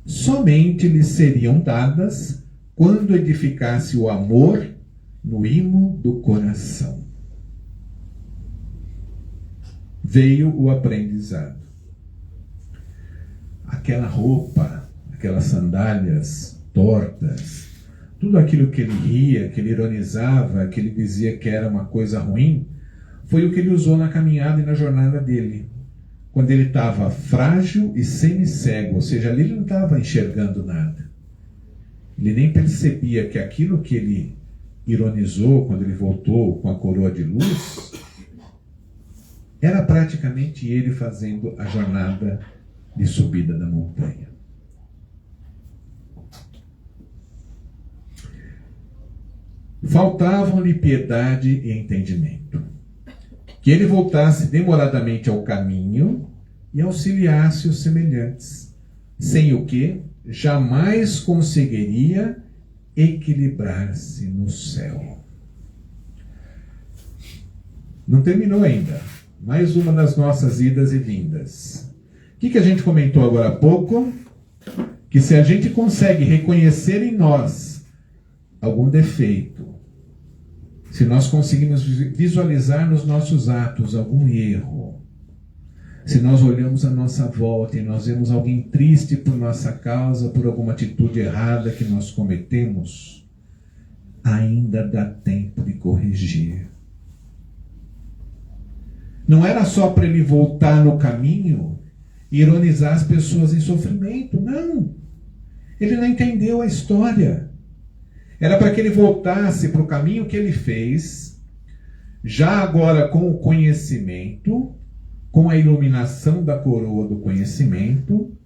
somente lhe seriam dadas quando edificasse o amor no imo do coração. Veio o aprendizado. Aquela roupa, aquelas sandálias tortas, tudo aquilo que ele ria, que ele ironizava, que ele dizia que era uma coisa ruim, foi o que ele usou na caminhada e na jornada dele. Quando ele estava frágil e semicego, ou seja, ali ele não estava enxergando nada. Ele nem percebia que aquilo que ele ironizou quando ele voltou com a coroa de luz era praticamente ele fazendo a jornada de subida da montanha. Faltavam-lhe piedade e entendimento. Que ele voltasse demoradamente ao caminho e auxiliasse os semelhantes, sem o que jamais conseguiria equilibrar-se no céu. Não terminou ainda. Mais uma das nossas idas e vindas. O que a gente comentou agora há pouco? Que se a gente consegue reconhecer em nós algum defeito, se nós conseguimos visualizar nos nossos atos algum erro, se nós olhamos à nossa volta e nós vemos alguém triste por nossa causa, por alguma atitude errada que nós cometemos, ainda dá tempo de corrigir. Não era só para ele voltar no caminho e ironizar as pessoas em sofrimento, não. Ele não entendeu a história. Era para que ele voltasse para o caminho que ele fez, já agora com o conhecimento, com a iluminação da coroa do conhecimento,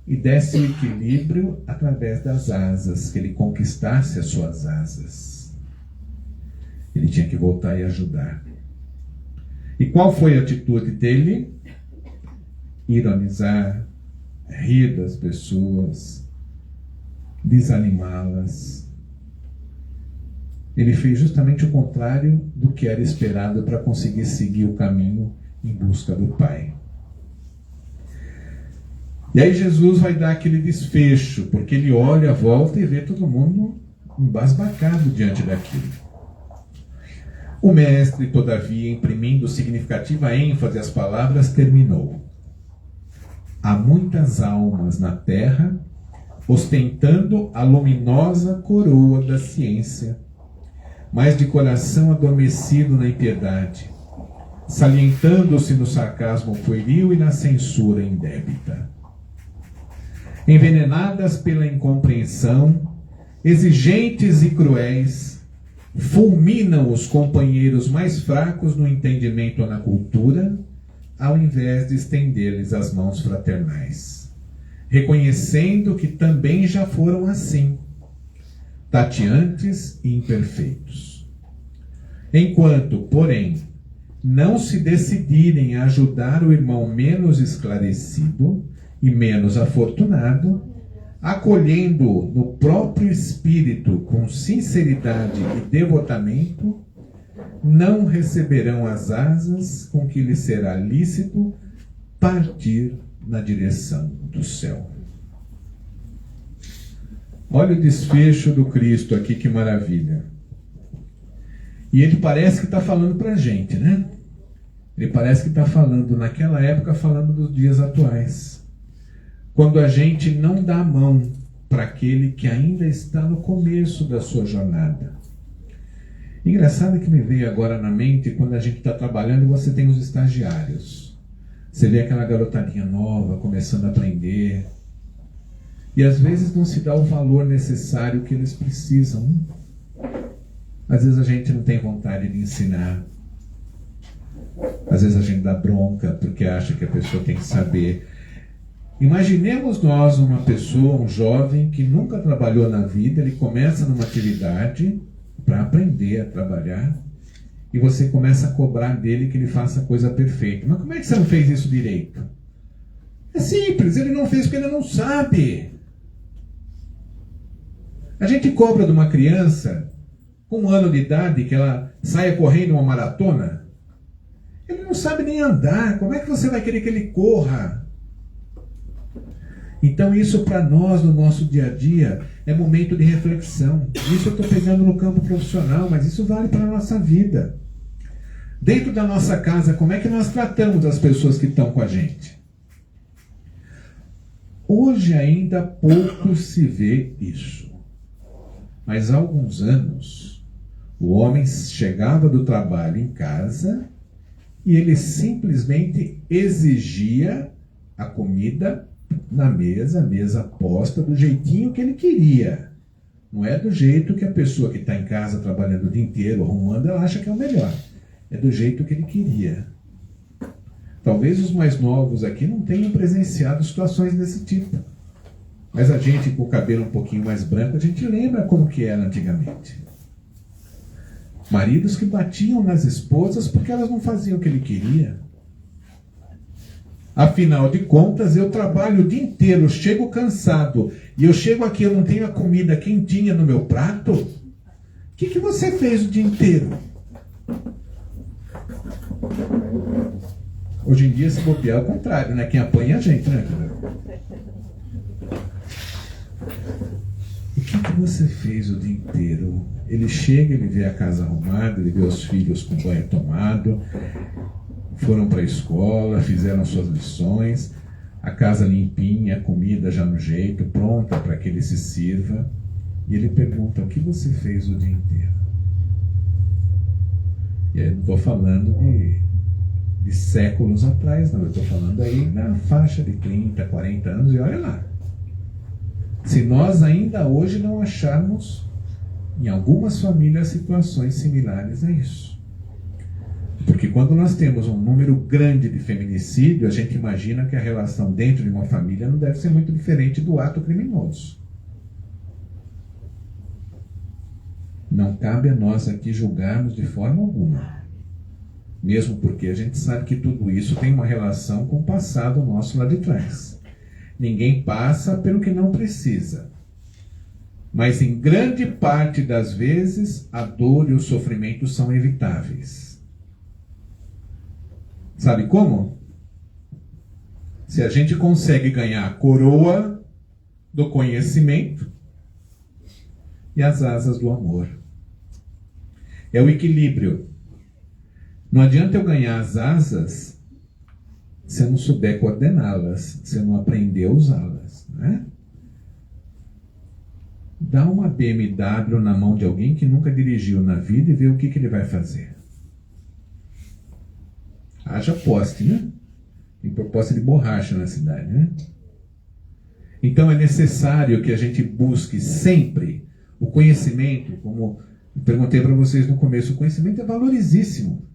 e desse o equilíbrio através das asas, que ele conquistasse as suas asas. Ele tinha que voltar e ajudar. E qual foi a atitude dele? Ironizar, rir das pessoas, desanimá-las. Ele fez justamente o contrário do que era esperado para conseguir seguir o caminho em busca do Pai. E aí Jesus vai dar aquele desfecho, porque ele olha à volta e vê todo mundo embasbacado diante daquilo. O mestre, todavia, imprimindo significativa ênfase às palavras, terminou. Há muitas almas na terra ostentando a luminosa coroa da ciência, mas de coração adormecido na impiedade, salientando-se no sarcasmo pueril e na censura indébita. Envenenadas pela incompreensão, exigentes e cruéis, fulminam os companheiros mais fracos no entendimento ou na cultura, ao invés de estender-lhes as mãos fraternais, reconhecendo que também já foram assim, tateantes e imperfeitos. Enquanto, porém, não se decidirem a ajudar o irmão menos esclarecido e menos afortunado, acolhendo no próprio espírito com sinceridade e devotamento, não receberão as asas com que lhes será lícito partir na direção do céu. Olha o desfecho do Cristo aqui, que maravilha. E ele parece que está falando para a gente, né? Ele parece que está falando, naquela época, falando dos dias atuais. Quando a gente não dá a mão para aquele que ainda está no começo da sua jornada. Engraçado que me veio agora na mente, quando a gente está trabalhando e você tem os estagiários. Você vê aquela garotadinha nova, começando a aprender. E às vezes não se dá o valor necessário que eles precisam. Às vezes a gente não tem vontade de ensinar. Às vezes a gente dá bronca porque acha que a pessoa tem que saber. Imaginemos nós uma pessoa, um jovem que nunca trabalhou na vida, ele começa numa atividade para aprender a trabalhar e você começa a cobrar dele que ele faça a coisa perfeita. Mas como é que você não fez isso direito? É simples, ele não fez porque ele não sabe. A gente cobra de uma criança com 1 ano de idade que ela saia correndo uma maratona. Ele não sabe nem andar, como é que você vai querer que ele corra? Então isso para nós, no nosso dia a dia, é momento de reflexão. Isso eu estou pegando no campo profissional, mas isso vale para a nossa vida. Dentro da nossa casa, como é que nós tratamos as pessoas que estão com a gente? Hoje ainda pouco se vê isso. Mas há alguns anos, o homem chegava do trabalho em casa e ele simplesmente exigia a comida na mesa, a mesa posta do jeitinho que ele queria. Não é do jeito que a pessoa que está em casa trabalhando o dia inteiro, arrumando, ela acha que é o melhor. É do jeito que ele queria. Talvez os mais novos aqui não tenham presenciado situações desse tipo. Mas a gente com o cabelo um pouquinho mais branco, a gente lembra como que era antigamente. Maridos que batiam nas esposas porque elas não faziam o que ele queria. Afinal de contas, eu trabalho o dia inteiro, eu chego cansado, e eu chego aqui, eu não tenho a comida quentinha no meu prato. O que você fez o dia inteiro? Hoje em dia, se bobear, é o contrário, né? Quem apanha é a gente, né? O que você fez o dia inteiro? Ele chega, ele vê a casa arrumada, ele vê os filhos com banho tomado, foram para a escola, fizeram suas lições, a casa limpinha, a comida já no jeito, pronta para que ele se sirva. E ele pergunta, o que você fez o dia inteiro? E aí eu não estou falando de séculos atrás, não. Eu estou falando aí na faixa de 30, 40 anos, e olha lá. Se nós ainda hoje não acharmos, em algumas famílias, situações similares a isso. Porque quando nós temos um número grande de feminicídio, a gente imagina que a relação dentro de uma família não deve ser muito diferente do ato criminoso. Não cabe a nós aqui julgarmos de forma alguma. Mesmo porque a gente sabe que tudo isso tem uma relação com o passado nosso lá de trás. Ninguém passa pelo que não precisa. Mas em grande parte das vezes, a dor e o sofrimento são evitáveis. Sabe como? Se a gente consegue ganhar a coroa do conhecimento e as asas do amor. É o equilíbrio. Não adianta eu ganhar as asas se eu não souber coordená-las, se eu não aprender a usá-las, né? Dá uma BMW na mão de alguém que nunca dirigiu na vida e vê o que ele vai fazer. Haja poste, né? Tem proposta de borracha na cidade, né? Então é necessário que a gente busque sempre o conhecimento, como eu perguntei para vocês no começo, o conhecimento é valorizíssimo.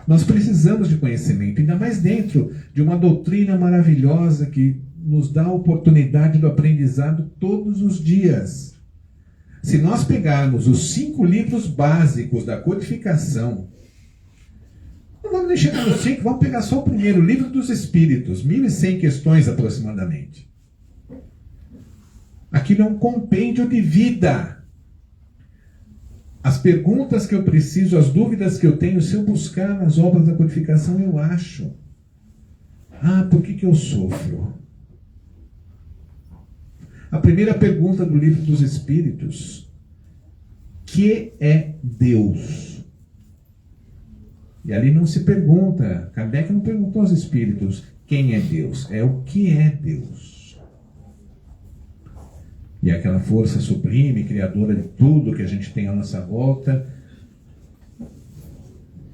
Nós precisamos de conhecimento, ainda mais dentro de uma doutrina maravilhosa que nos dá a oportunidade do aprendizado todos os dias. Se nós pegarmos os 5 livros básicos da codificação, não vamos nem chegar nos 5, vamos pegar só o primeiro, o Livro dos Espíritos, 1.100 questões aproximadamente. Aquilo é um compêndio de vida. As perguntas que eu preciso, as dúvidas que eu tenho, se eu buscar nas obras da codificação, eu acho. Ah, por que eu sofro? A primeira pergunta do Livro dos Espíritos: que é Deus? E ali não se pergunta, Kardec não perguntou aos espíritos quem é Deus, é o que é Deus. E aquela força sublime, criadora de tudo que a gente tem à nossa volta,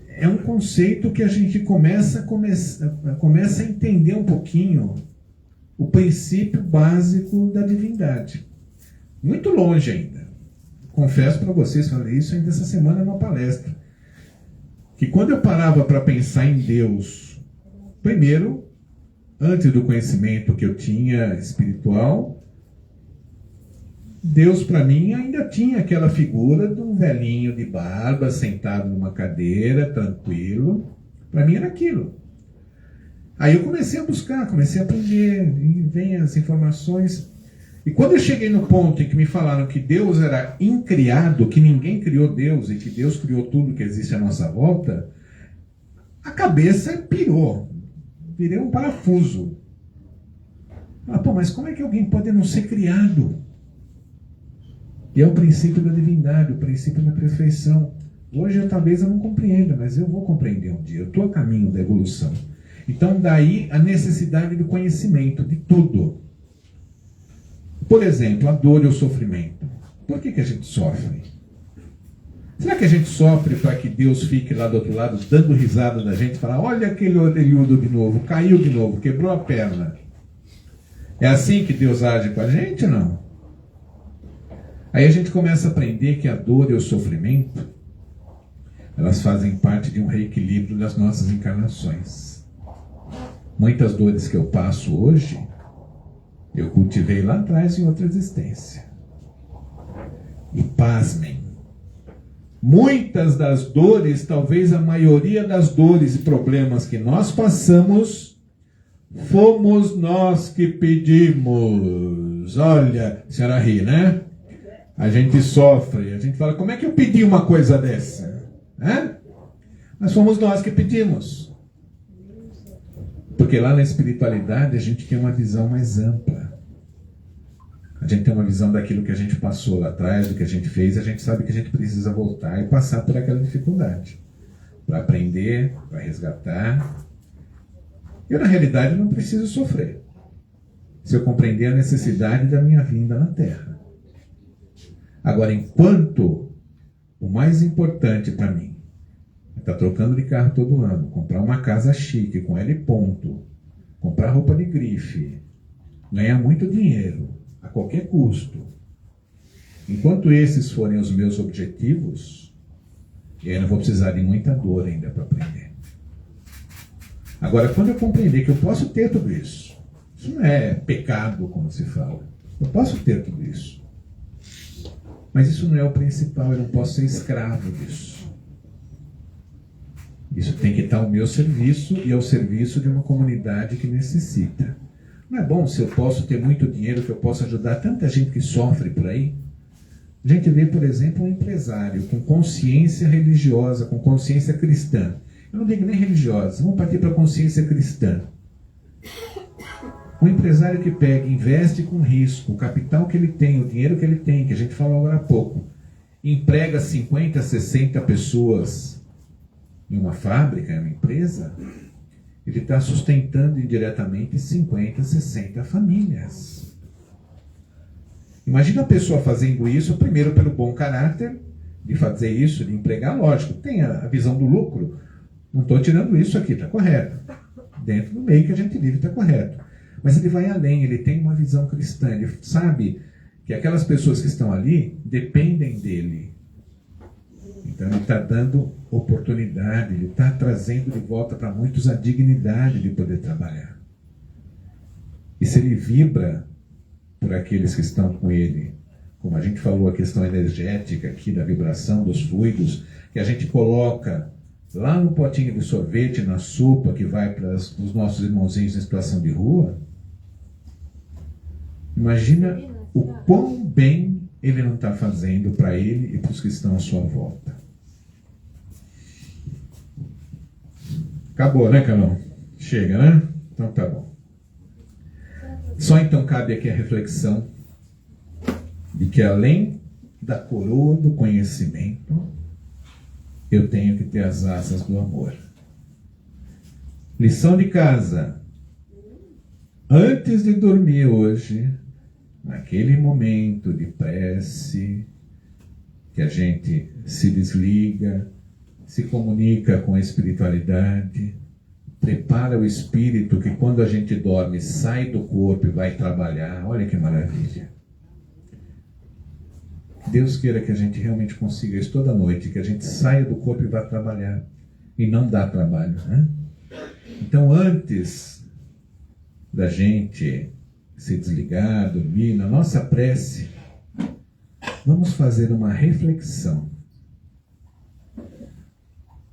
é um conceito que a gente começa a entender um pouquinho o princípio básico da divindade. Muito longe ainda. Confesso para vocês, falei isso ainda essa semana numa palestra, que quando eu parava para pensar em Deus, primeiro, antes do conhecimento que eu tinha espiritual, Deus para mim ainda tinha aquela figura de um velhinho de barba sentado numa cadeira, tranquilo. Para mim era aquilo. Aí eu comecei a buscar, comecei a aprender, e vem as informações. E quando eu cheguei no ponto em que me falaram que Deus era incriado, que ninguém criou Deus e que Deus criou tudo que existe à nossa volta, a cabeça pirou. Virei um parafuso. Pô, mas como é que alguém pode não ser criado? E é o princípio da divindade, o princípio da perfeição. Hoje talvez eu não compreenda, mas eu vou compreender um dia. Eu estou a caminho da evolução. Então daí a necessidade do conhecimento de tudo. Por exemplo, a dor e o sofrimento. Por que a gente sofre? Será que a gente sofre para que Deus fique lá do outro lado dando risada da gente e falar: olha aquele orelhudo de novo, caiu de novo, quebrou a perna? É assim que Deus age com a gente ou não? Aí a gente começa a aprender que a dor e o sofrimento, elas fazem parte de um reequilíbrio das nossas encarnações. Muitas dores que eu passo hoje, eu cultivei lá atrás em outra existência. E pasmem, muitas das dores, talvez a maioria das dores e problemas que nós passamos, fomos nós que pedimos. Olha, a senhora ri, né? A gente sofre, a gente fala: como é que eu pedi uma coisa dessa? Mas fomos nós que pedimos. Porque lá na espiritualidade a gente tem uma visão mais ampla. A gente tem uma visão daquilo que a gente passou lá atrás, do que a gente fez, a gente sabe que a gente precisa voltar e passar por aquela dificuldade. Para aprender, para resgatar. Eu, na realidade, não preciso sofrer. Se eu compreender a necessidade da minha vinda na Terra. Agora, enquanto o mais importante para mim é estar trocando de carro todo ano, comprar uma casa chique com L ponto, comprar roupa de grife, ganhar muito dinheiro, a qualquer custo. Enquanto esses forem os meus objetivos, eu não vou precisar de muita dor ainda para aprender. Agora, quando eu compreender que eu posso ter tudo isso, isso não é pecado, como se fala. Eu posso ter tudo isso. Mas isso não é o principal, eu não posso ser escravo disso. Isso tem que estar ao meu serviço e ao serviço de uma comunidade que necessita. Não é bom se eu posso ter muito dinheiro, que eu possa ajudar tanta gente que sofre por aí? A gente vê, por exemplo, um empresário com consciência religiosa, com consciência cristã. Eu não digo nem religiosa, vamos partir para a consciência cristã. Um empresário que pega, investe com risco, o capital que ele tem, o dinheiro que ele tem, que a gente falou agora há pouco, emprega 50, 60 pessoas em uma fábrica, em uma empresa, ele está sustentando indiretamente 50, 60 famílias. Imagina a pessoa fazendo isso, primeiro pelo bom caráter de fazer isso, de empregar, lógico, tem a visão do lucro. Não estou tirando isso aqui, está correto. Dentro do meio que a gente vive está correto. Mas ele vai além, ele tem uma visão cristã, ele sabe que aquelas pessoas que estão ali dependem dele. Então ele está dando oportunidade, ele está trazendo de volta para muitos a dignidade de poder trabalhar. E se ele vibra por aqueles que estão com ele, como a gente falou, a questão energética aqui da vibração dos fluidos, que a gente coloca lá no potinho de sorvete, na sopa que vai para os nossos irmãozinhos em situação de rua, imagina o quão bem ele não está fazendo para ele e para os que estão à sua volta. Acabou, né, Carol? Chega, né? Então tá bom. Só então cabe aqui a reflexão de que além da coroa do conhecimento, eu tenho que ter as asas do amor. Lição de casa. Antes de dormir hoje, naquele momento de prece, que a gente se desliga, se comunica com a espiritualidade, prepara o espírito que quando a gente dorme sai do corpo e vai trabalhar. Olha que maravilha. Que Deus queira que a gente realmente consiga isso toda noite, que a gente saia do corpo e vá trabalhar e não dá trabalho, né? Então, antes da gente se desligar, dormir, na nossa prece, vamos fazer uma reflexão.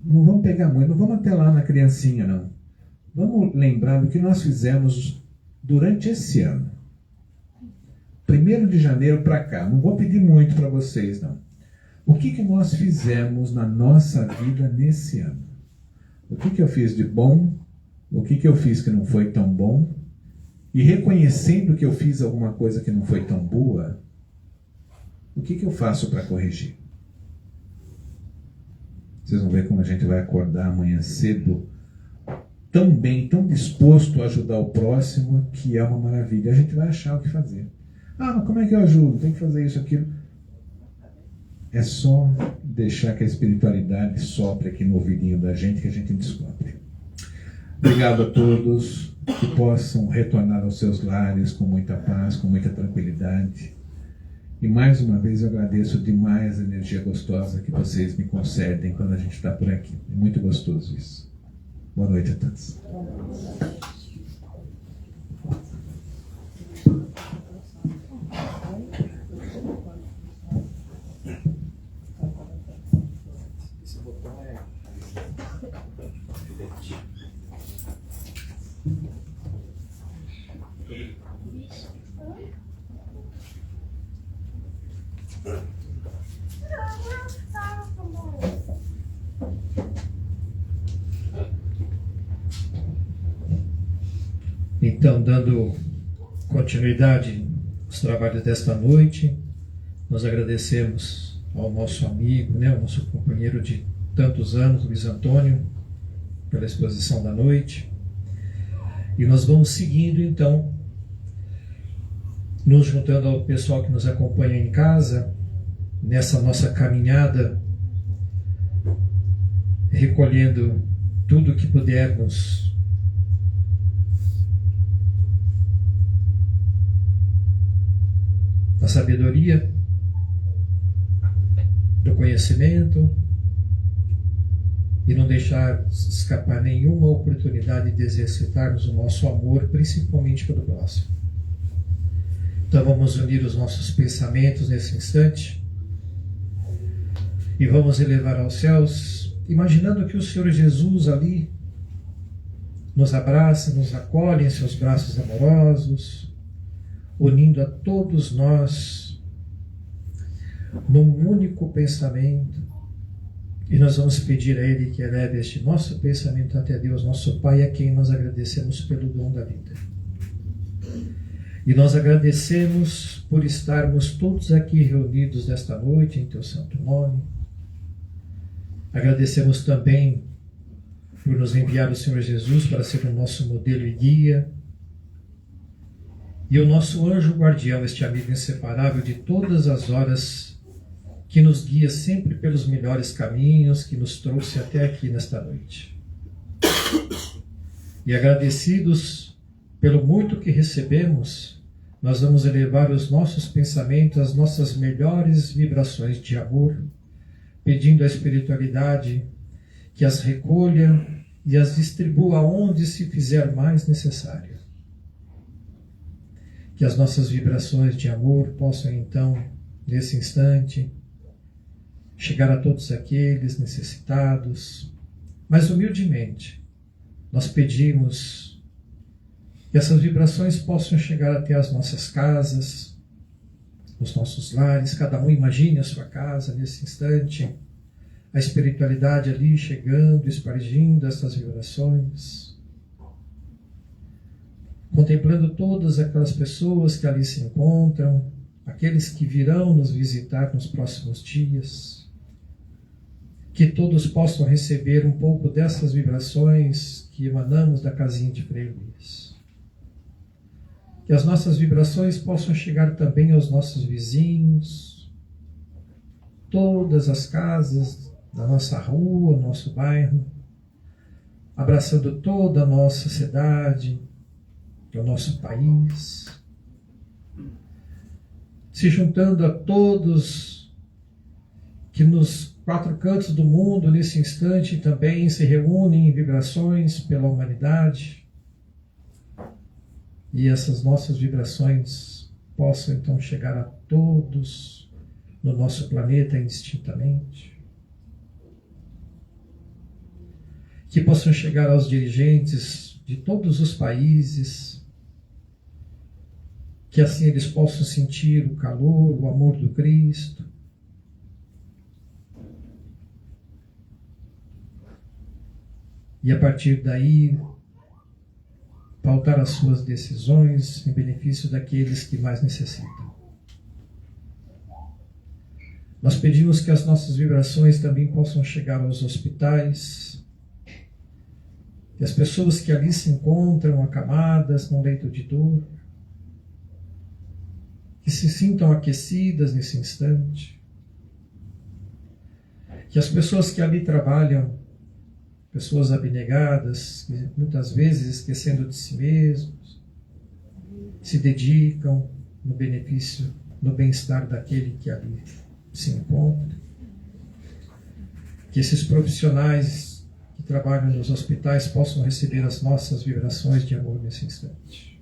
Não vamos pegar muito, não vamos até lá na criancinha, não. Vamos lembrar do que nós fizemos durante esse ano. 1º de janeiro para cá. Não vou pedir muito para vocês, não. O que nós fizemos na nossa vida nesse ano? O que eu fiz de bom? O que eu fiz que não foi tão bom? E reconhecendo que eu fiz alguma coisa que não foi tão boa, o que eu faço para corrigir? Vocês vão ver como a gente vai acordar amanhã cedo tão bem, tão disposto a ajudar o próximo, que é uma maravilha. A gente vai achar o que fazer. Ah, mas como é que eu ajudo? Tem que fazer isso, aquilo. É só deixar que a espiritualidade sopre aqui no ouvidinho da gente, que a gente descobre. Obrigado a todos, que possam retornar aos seus lares com muita paz, com muita tranquilidade. E mais uma vez eu agradeço demais a energia gostosa que vocês me concedem quando a gente está por aqui. É muito gostoso isso. Boa noite a todos. Esse botão é Então, dando continuidade aos trabalhos desta noite, nós agradecemos ao nosso amigo, ao nosso companheiro de tantos anos, Luiz Antônio, pela exposição da noite. E nós vamos seguindo, então, nos juntando ao pessoal que nos acompanha em casa, nessa nossa caminhada, recolhendo tudo que pudermos da sabedoria, do conhecimento, e não deixar escapar nenhuma oportunidade de exercitarmos o nosso amor, principalmente pelo próximo. Então vamos unir os nossos pensamentos nesse instante e vamos elevar aos céus, imaginando que o Senhor Jesus ali nos abraça, nos acolhe em seus braços amorosos, unindo a todos nós num único pensamento. E nós vamos pedir a Ele que eleve este nosso pensamento até Deus, nosso Pai, a quem nós agradecemos pelo dom da vida. E nós agradecemos por estarmos todos aqui reunidos nesta noite em Teu santo nome. Agradecemos também por nos enviar o Senhor Jesus para ser o nosso modelo e guia. E o nosso anjo guardião, este amigo inseparável de todas as horas, que nos guia sempre pelos melhores caminhos, que nos trouxe até aqui nesta noite. E agradecidos pelo muito que recebemos, nós vamos elevar os nossos pensamentos, as nossas melhores vibrações de amor, pedindo à espiritualidade que as recolha e as distribua onde se fizer mais necessário. Que as nossas vibrações de amor possam então, nesse instante, chegar a todos aqueles necessitados, mas humildemente nós pedimos que essas vibrações possam chegar até as nossas casas, nos nossos lares. Cada um imagine a sua casa nesse instante, a espiritualidade ali chegando, espargindo essas vibrações, contemplando todas aquelas pessoas que ali se encontram, aqueles que virão nos visitar nos próximos dias, que todos possam receber um pouco dessas vibrações que emanamos da casinha de Frei Luís. Que as nossas vibrações possam chegar também aos nossos vizinhos, todas as casas da nossa rua, nosso bairro, abraçando toda a nossa cidade, o nosso país, se juntando a todos que nos 4 cantos do mundo, nesse instante, também se reúnem em vibrações pela humanidade, e essas nossas vibrações possam então chegar a todos no nosso planeta indistintamente, que possam chegar aos dirigentes de todos os países, que assim eles possam sentir o calor, o amor do Cristo, e a partir daí pautar as suas decisões em benefício daqueles que mais necessitam. Nós pedimos que as nossas vibrações também possam chegar aos hospitais, que as pessoas que ali se encontram acamadas num leito de dor, que se sintam aquecidas nesse instante, que as pessoas que ali trabalham, pessoas abnegadas, que muitas vezes esquecendo de si mesmos, se dedicam no benefício, no bem-estar daquele que ali se encontra. Que esses profissionais que trabalham nos hospitais possam receber as nossas vibrações de amor nesse instante.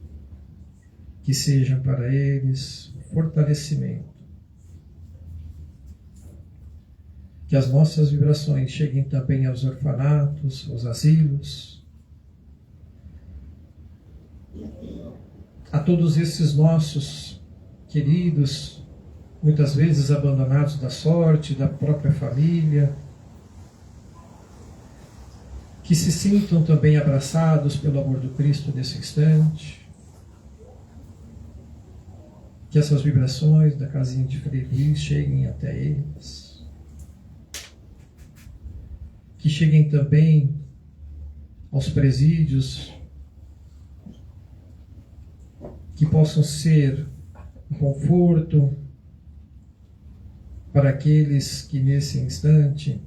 Que sejam para eles um fortalecimento. Que as nossas vibrações cheguem também aos orfanatos, aos asilos, a todos esses nossos queridos, muitas vezes abandonados da sorte, da própria família, que se sintam também abraçados pelo amor do Cristo nesse instante. Que essas vibrações da casinha de Frei Luís cheguem até eles. Que cheguem também aos presídios, que possam ser um conforto para aqueles que nesse instante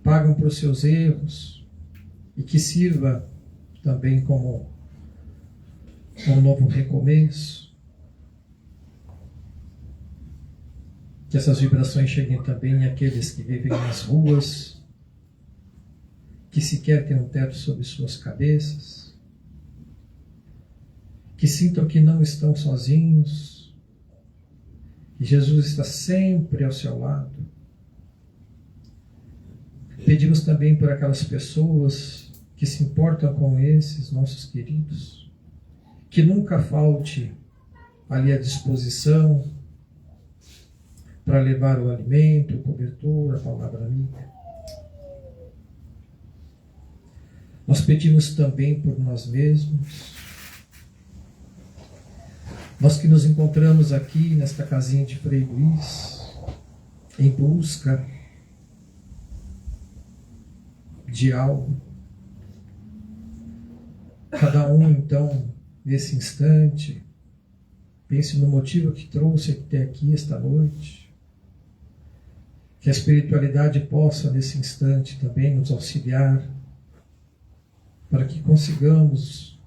pagam por seus erros, e que sirva também como um novo recomeço. Que essas vibrações cheguem também àqueles que vivem nas ruas, que sequer têm um teto sobre suas cabeças, que sintam que não estão sozinhos, que Jesus está sempre ao seu lado. Pedimos também por aquelas pessoas que se importam com esses nossos queridos, que nunca falte ali a disposição para levar o alimento, o cobertor, a palavra amiga. Nós pedimos também por nós mesmos, nós que nos encontramos aqui nesta casinha de Frei Luís, em busca de algo. Cada um, então, nesse instante, pense no motivo que trouxe até aqui esta noite. Que a espiritualidade possa, nesse instante, também nos auxiliar para que consigamos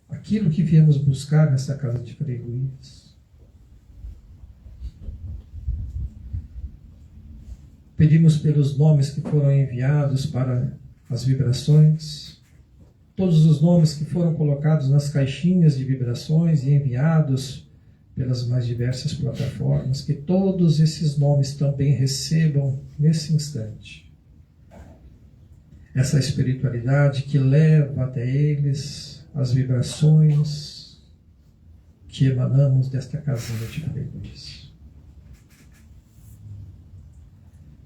aquilo que viemos buscar nessa casa de Frei Luís. Pedimos pelos nomes que foram enviados para as vibrações, todos os nomes que foram colocados nas caixinhas de vibrações e enviados pelas mais diversas plataformas, que todos esses nomes também recebam nesse instante essa espiritualidade que leva até eles as vibrações que emanamos desta casinha de Frei Luís.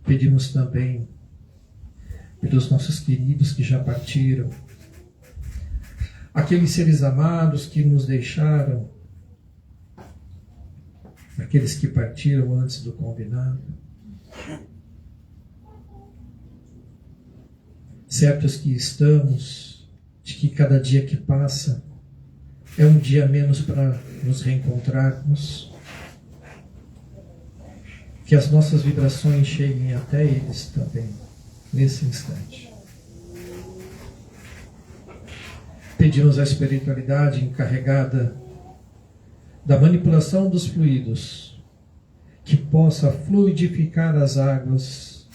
Pedimos também pelos nossos queridos que já partiram, aqueles seres amados que nos deixaram, aqueles que partiram antes do combinado. Certos que estamos de que cada dia que passa é um dia menos para nos reencontrarmos, que as nossas vibrações cheguem até eles também, nesse instante. Pedimos a espiritualidade encarregada da manipulação dos fluidos, que possa fluidificar as águas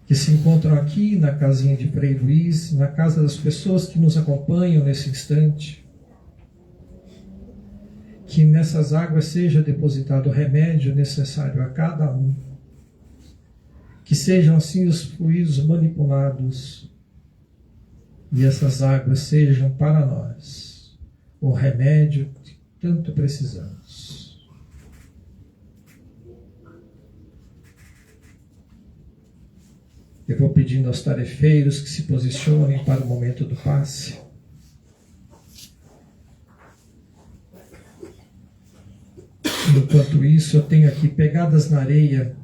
que se encontram aqui na casinha de Frei Luís, na casa das pessoas que nos acompanham nesse instante. Que nessas águas seja depositado o remédio necessário a cada um. Que sejam assim os fluidos manipulados e essas águas sejam para nós o remédio que tanto precisamos. Eu vou pedindo aos tarefeiros que se posicionem para o momento do passe. Enquanto isso, eu tenho aqui Pegadas na Areia,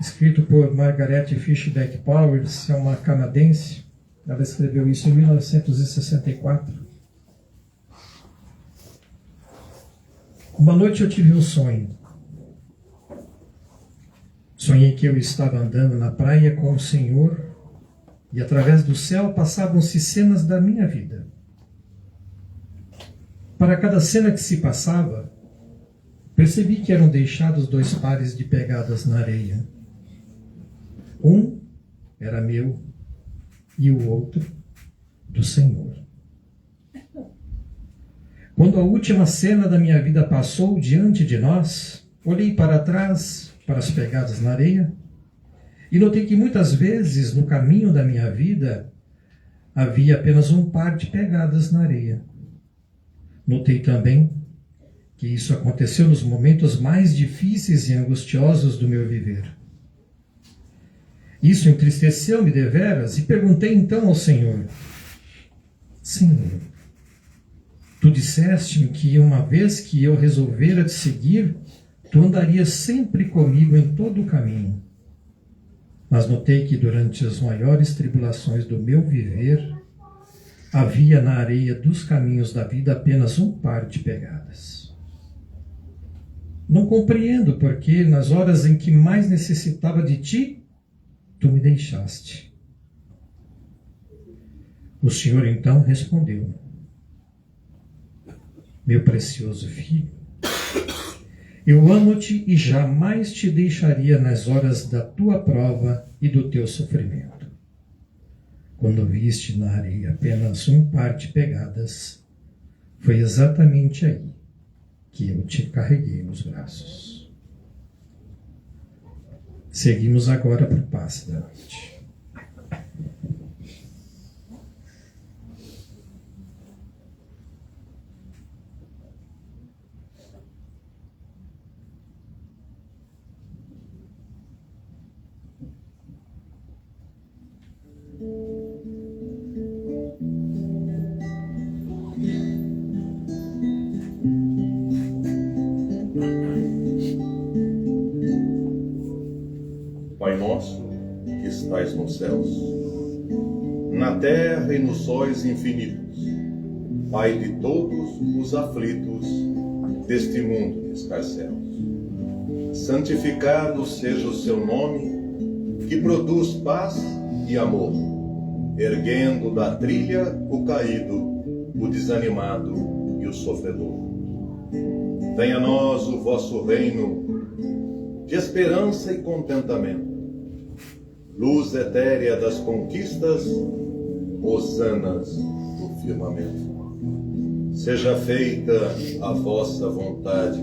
escrito por Margaret Fishback Powers, é uma canadense. Ela escreveu isso em 1964. Uma noite eu tive um sonho. Sonhei que eu estava andando na praia com o Senhor e através do céu passavam-se cenas da minha vida. Para cada cena que se passava, percebi que eram deixados 2 pares de pegadas na areia. Um era meu e o outro do Senhor. Quando a última cena da minha vida passou diante de nós, olhei para trás, para as pegadas na areia, e notei que muitas vezes no caminho da minha vida havia apenas um par de pegadas na areia. Notei também que isso aconteceu nos momentos mais difíceis e angustiosos do meu viver. Isso entristeceu-me deveras e perguntei então ao Senhor: Senhor, tu disseste-me que uma vez que eu resolvera te seguir, tu andarias sempre comigo em todo o caminho. Mas notei que durante as maiores tribulações do meu viver, havia na areia dos caminhos da vida apenas um par de pegadas. Não compreendo porque, nas horas em que mais necessitava de ti, tu me deixaste. O Senhor então respondeu: Meu precioso filho, eu amo-te e jamais te deixaria nas horas da tua prova e do teu sofrimento. Quando viste na areia apenas um par de pegadas, foi exatamente aí que eu te carreguei nos braços. Seguimos agora para o passe da noite. Pai nosso, que estais nos céus, na terra e nos sóis infinitos, Pai de todos os aflitos deste mundo de escarcéus, santificado seja o seu nome, que produz paz e amor, erguendo da trilha o caído, o desanimado e o sofredor. Venha a nós o vosso reino de esperança e contentamento, luz etérea das conquistas, hosanas do firmamento. Seja feita a vossa vontade,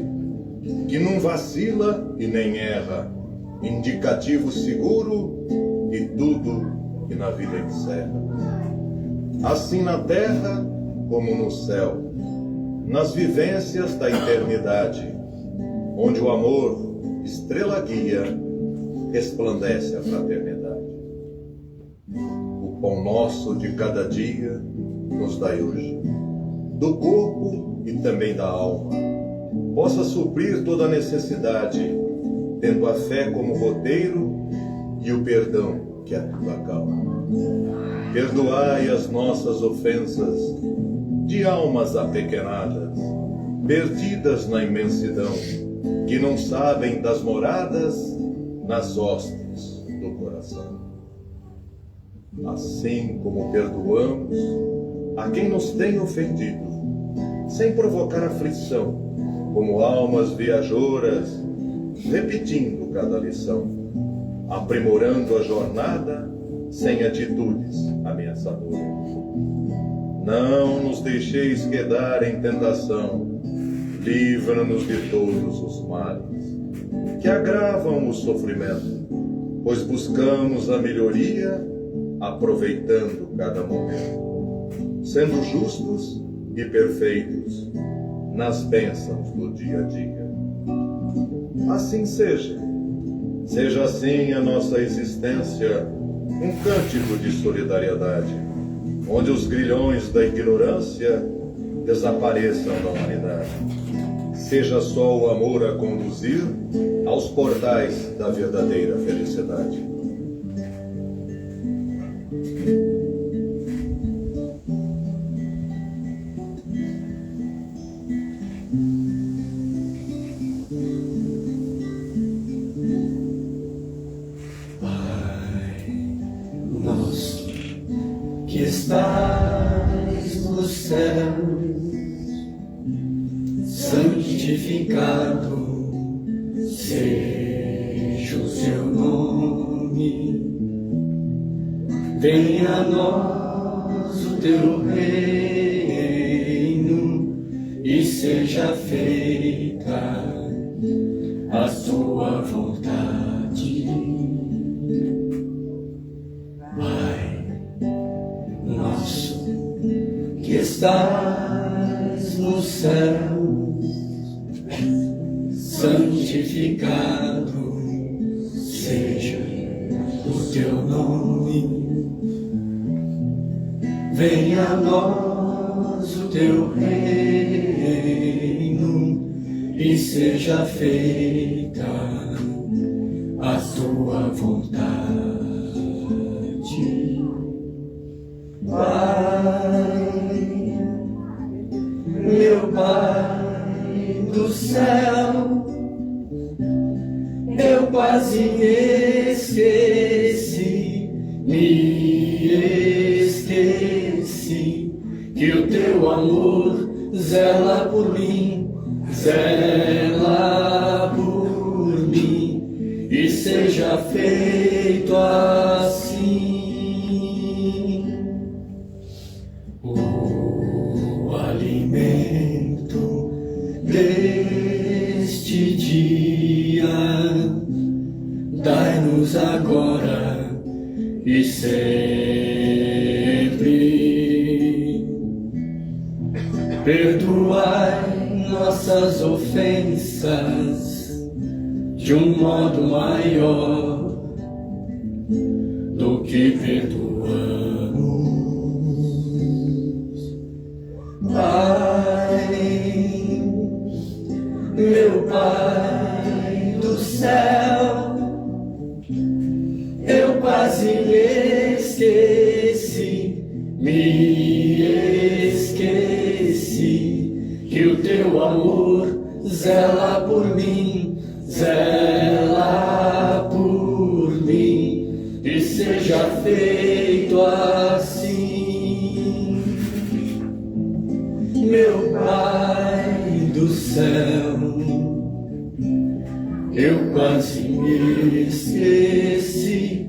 que não vacila e nem erra, indicativo seguro de tudo que na vida encerra. Assim na terra como no céu, nas vivências da eternidade, onde o amor, estrela guia, resplandece a fraternidade. O pão nosso de cada dia nos dai hoje, do corpo e também da alma, possa suprir toda a necessidade, tendo a fé como roteiro e o perdão que é tudo acalma. Perdoai as nossas ofensas, de almas apequenadas, perdidas na imensidão, que não sabem das moradas nas hostes do coração. Assim como perdoamos a quem nos tem ofendido, sem provocar aflição, como almas viajoras, repetindo cada lição, aprimorando a jornada sem atitudes ameaçadoras. Não nos deixeis quedar em tentação, livra-nos de todos os males que agravam o sofrimento, pois buscamos a melhoria aproveitando cada momento, sendo justos e perfeitos nas bênçãos do dia a dia. Assim seja assim a nossa existência um cântico de solidariedade, onde os grilhões da ignorância desapareçam da humanidade. Seja só o amor a conduzir aos portais da verdadeira felicidade. Que estás no céu, santificado seja o seu nome. Venha a nós o teu reino e seja feita a tua vontade. Nosso que estás no céu, santificado seja o teu nome. Venha a nós o teu reino e seja feita a tua vontade. Pai, meu Pai do céu, eu quase me esqueci que o teu amor zela por mim, e seja feito assim. O alimento deste dia dai-nos agora e sempre. Perdoai nossas ofensas de um modo maior do que perdoamos. Pai, meu Pai do céu, eu quase me esqueci que o teu amor zela por mim, e seja feito assim. Meu Pai do céu, eu quase me esqueci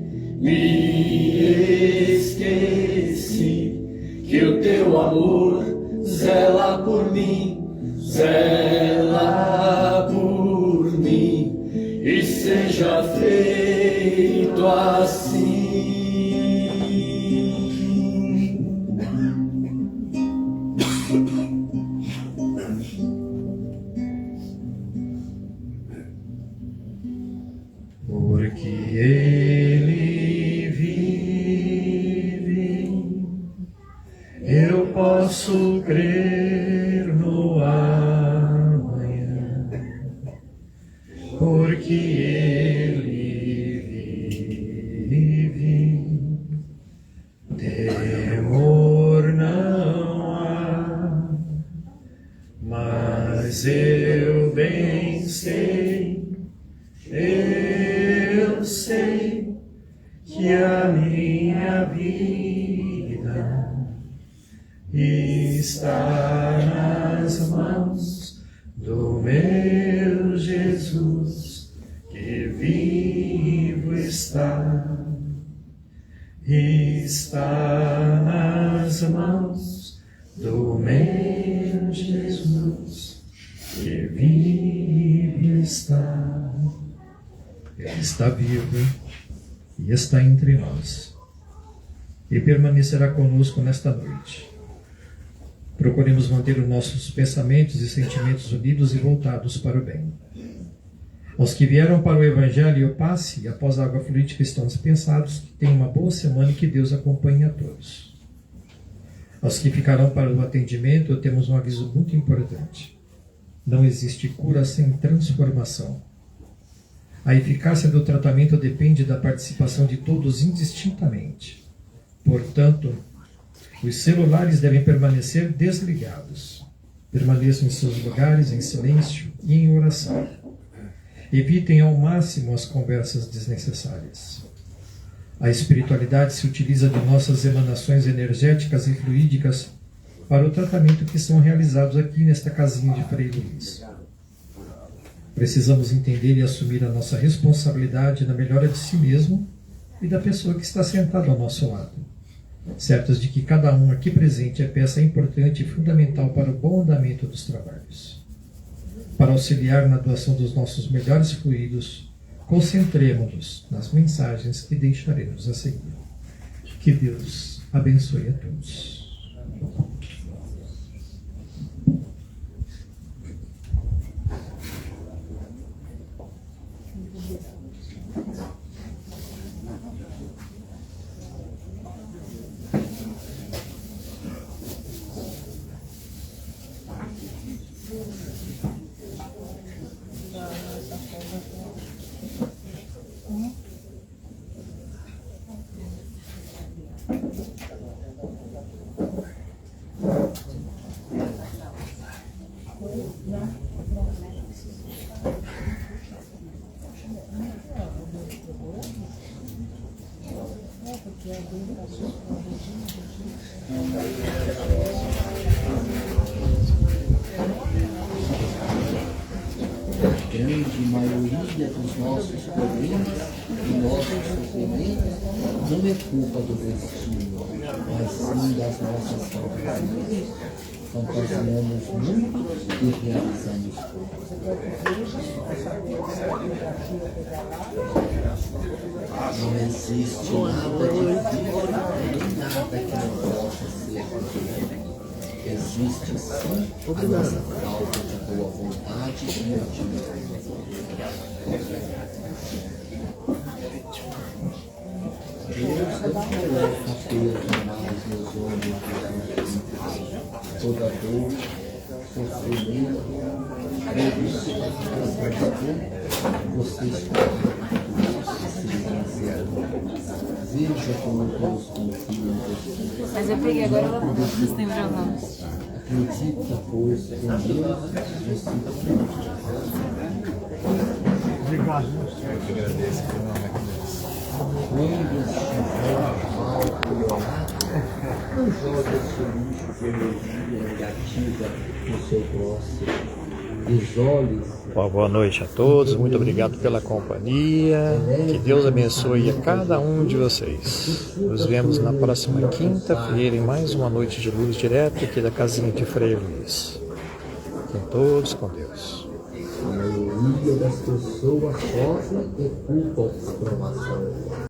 que o teu amor zela por mim, e seja feito assim. eu posso crer no amanhã, porque Ele vive. Temor não há, mas eu bem sei, eu sei que a minha vida está nas mãos do meu Jesus, que vivo está nas mãos do meu Jesus, que vivo está. Ele está vivo e está entre nós, e permanecerá conosco nesta noite. Procuremos manter os nossos pensamentos e sentimentos unidos e voltados para o bem. Aos que vieram para o Evangelho, o passe após a água fluídica estão dispensados, que tenham uma boa semana e que Deus acompanhe a todos. Aos que ficarão para o atendimento, temos um aviso muito importante. Não existe cura sem transformação. A eficácia do tratamento depende da participação de todos indistintamente. Portanto, os celulares devem permanecer desligados. Permaneçam em seus lugares em silêncio e em oração. Evitem ao máximo as conversas desnecessárias. A espiritualidade se utiliza de nossas emanações energéticas e fluídicas para o tratamento que são realizados aqui nesta casinha de Frei Luís. Precisamos entender e assumir a nossa responsabilidade na melhora de si mesmo e da pessoa que está sentada ao nosso lado, certos de que cada um aqui presente é peça importante e fundamental para o bom andamento dos trabalhos. Para auxiliar na doação dos nossos melhores fluidos, concentremos-nos nas mensagens que deixaremos a seguir. Que Deus abençoe a todos. A grande maioria dos nossos problemas e nossos sofrimentos não é culpa do destino, mas sim das nossas fantasias. Fantasiamos muito e realizamos pouco. Não existe nada difícil, nem nada que não possa ser resolvido. Existe sim a nossa falta de boa vontade e otimismo. Deus não coloca peso mais nos olhos dos filhos. Toda dor, sofrimento, você veja como Deus confia em você. Mas eu peguei agora, ela não lembrou não. Acredita, pois, em Deus, você Obrigado. Eu que agradeço pelo nome aqui. quando estiver mal colorado, não jogue seu lixo de energia negativa no seu próximo. Isole-se. Boa noite a todos, muito obrigado pela companhia, que Deus abençoe a cada um de vocês. Nos vemos na próxima quinta-feira em mais uma noite de luz direto aqui da casinha de Frei Luís. Fiquem todos com Deus. A maioria das pessoas sofre e culpa a provação.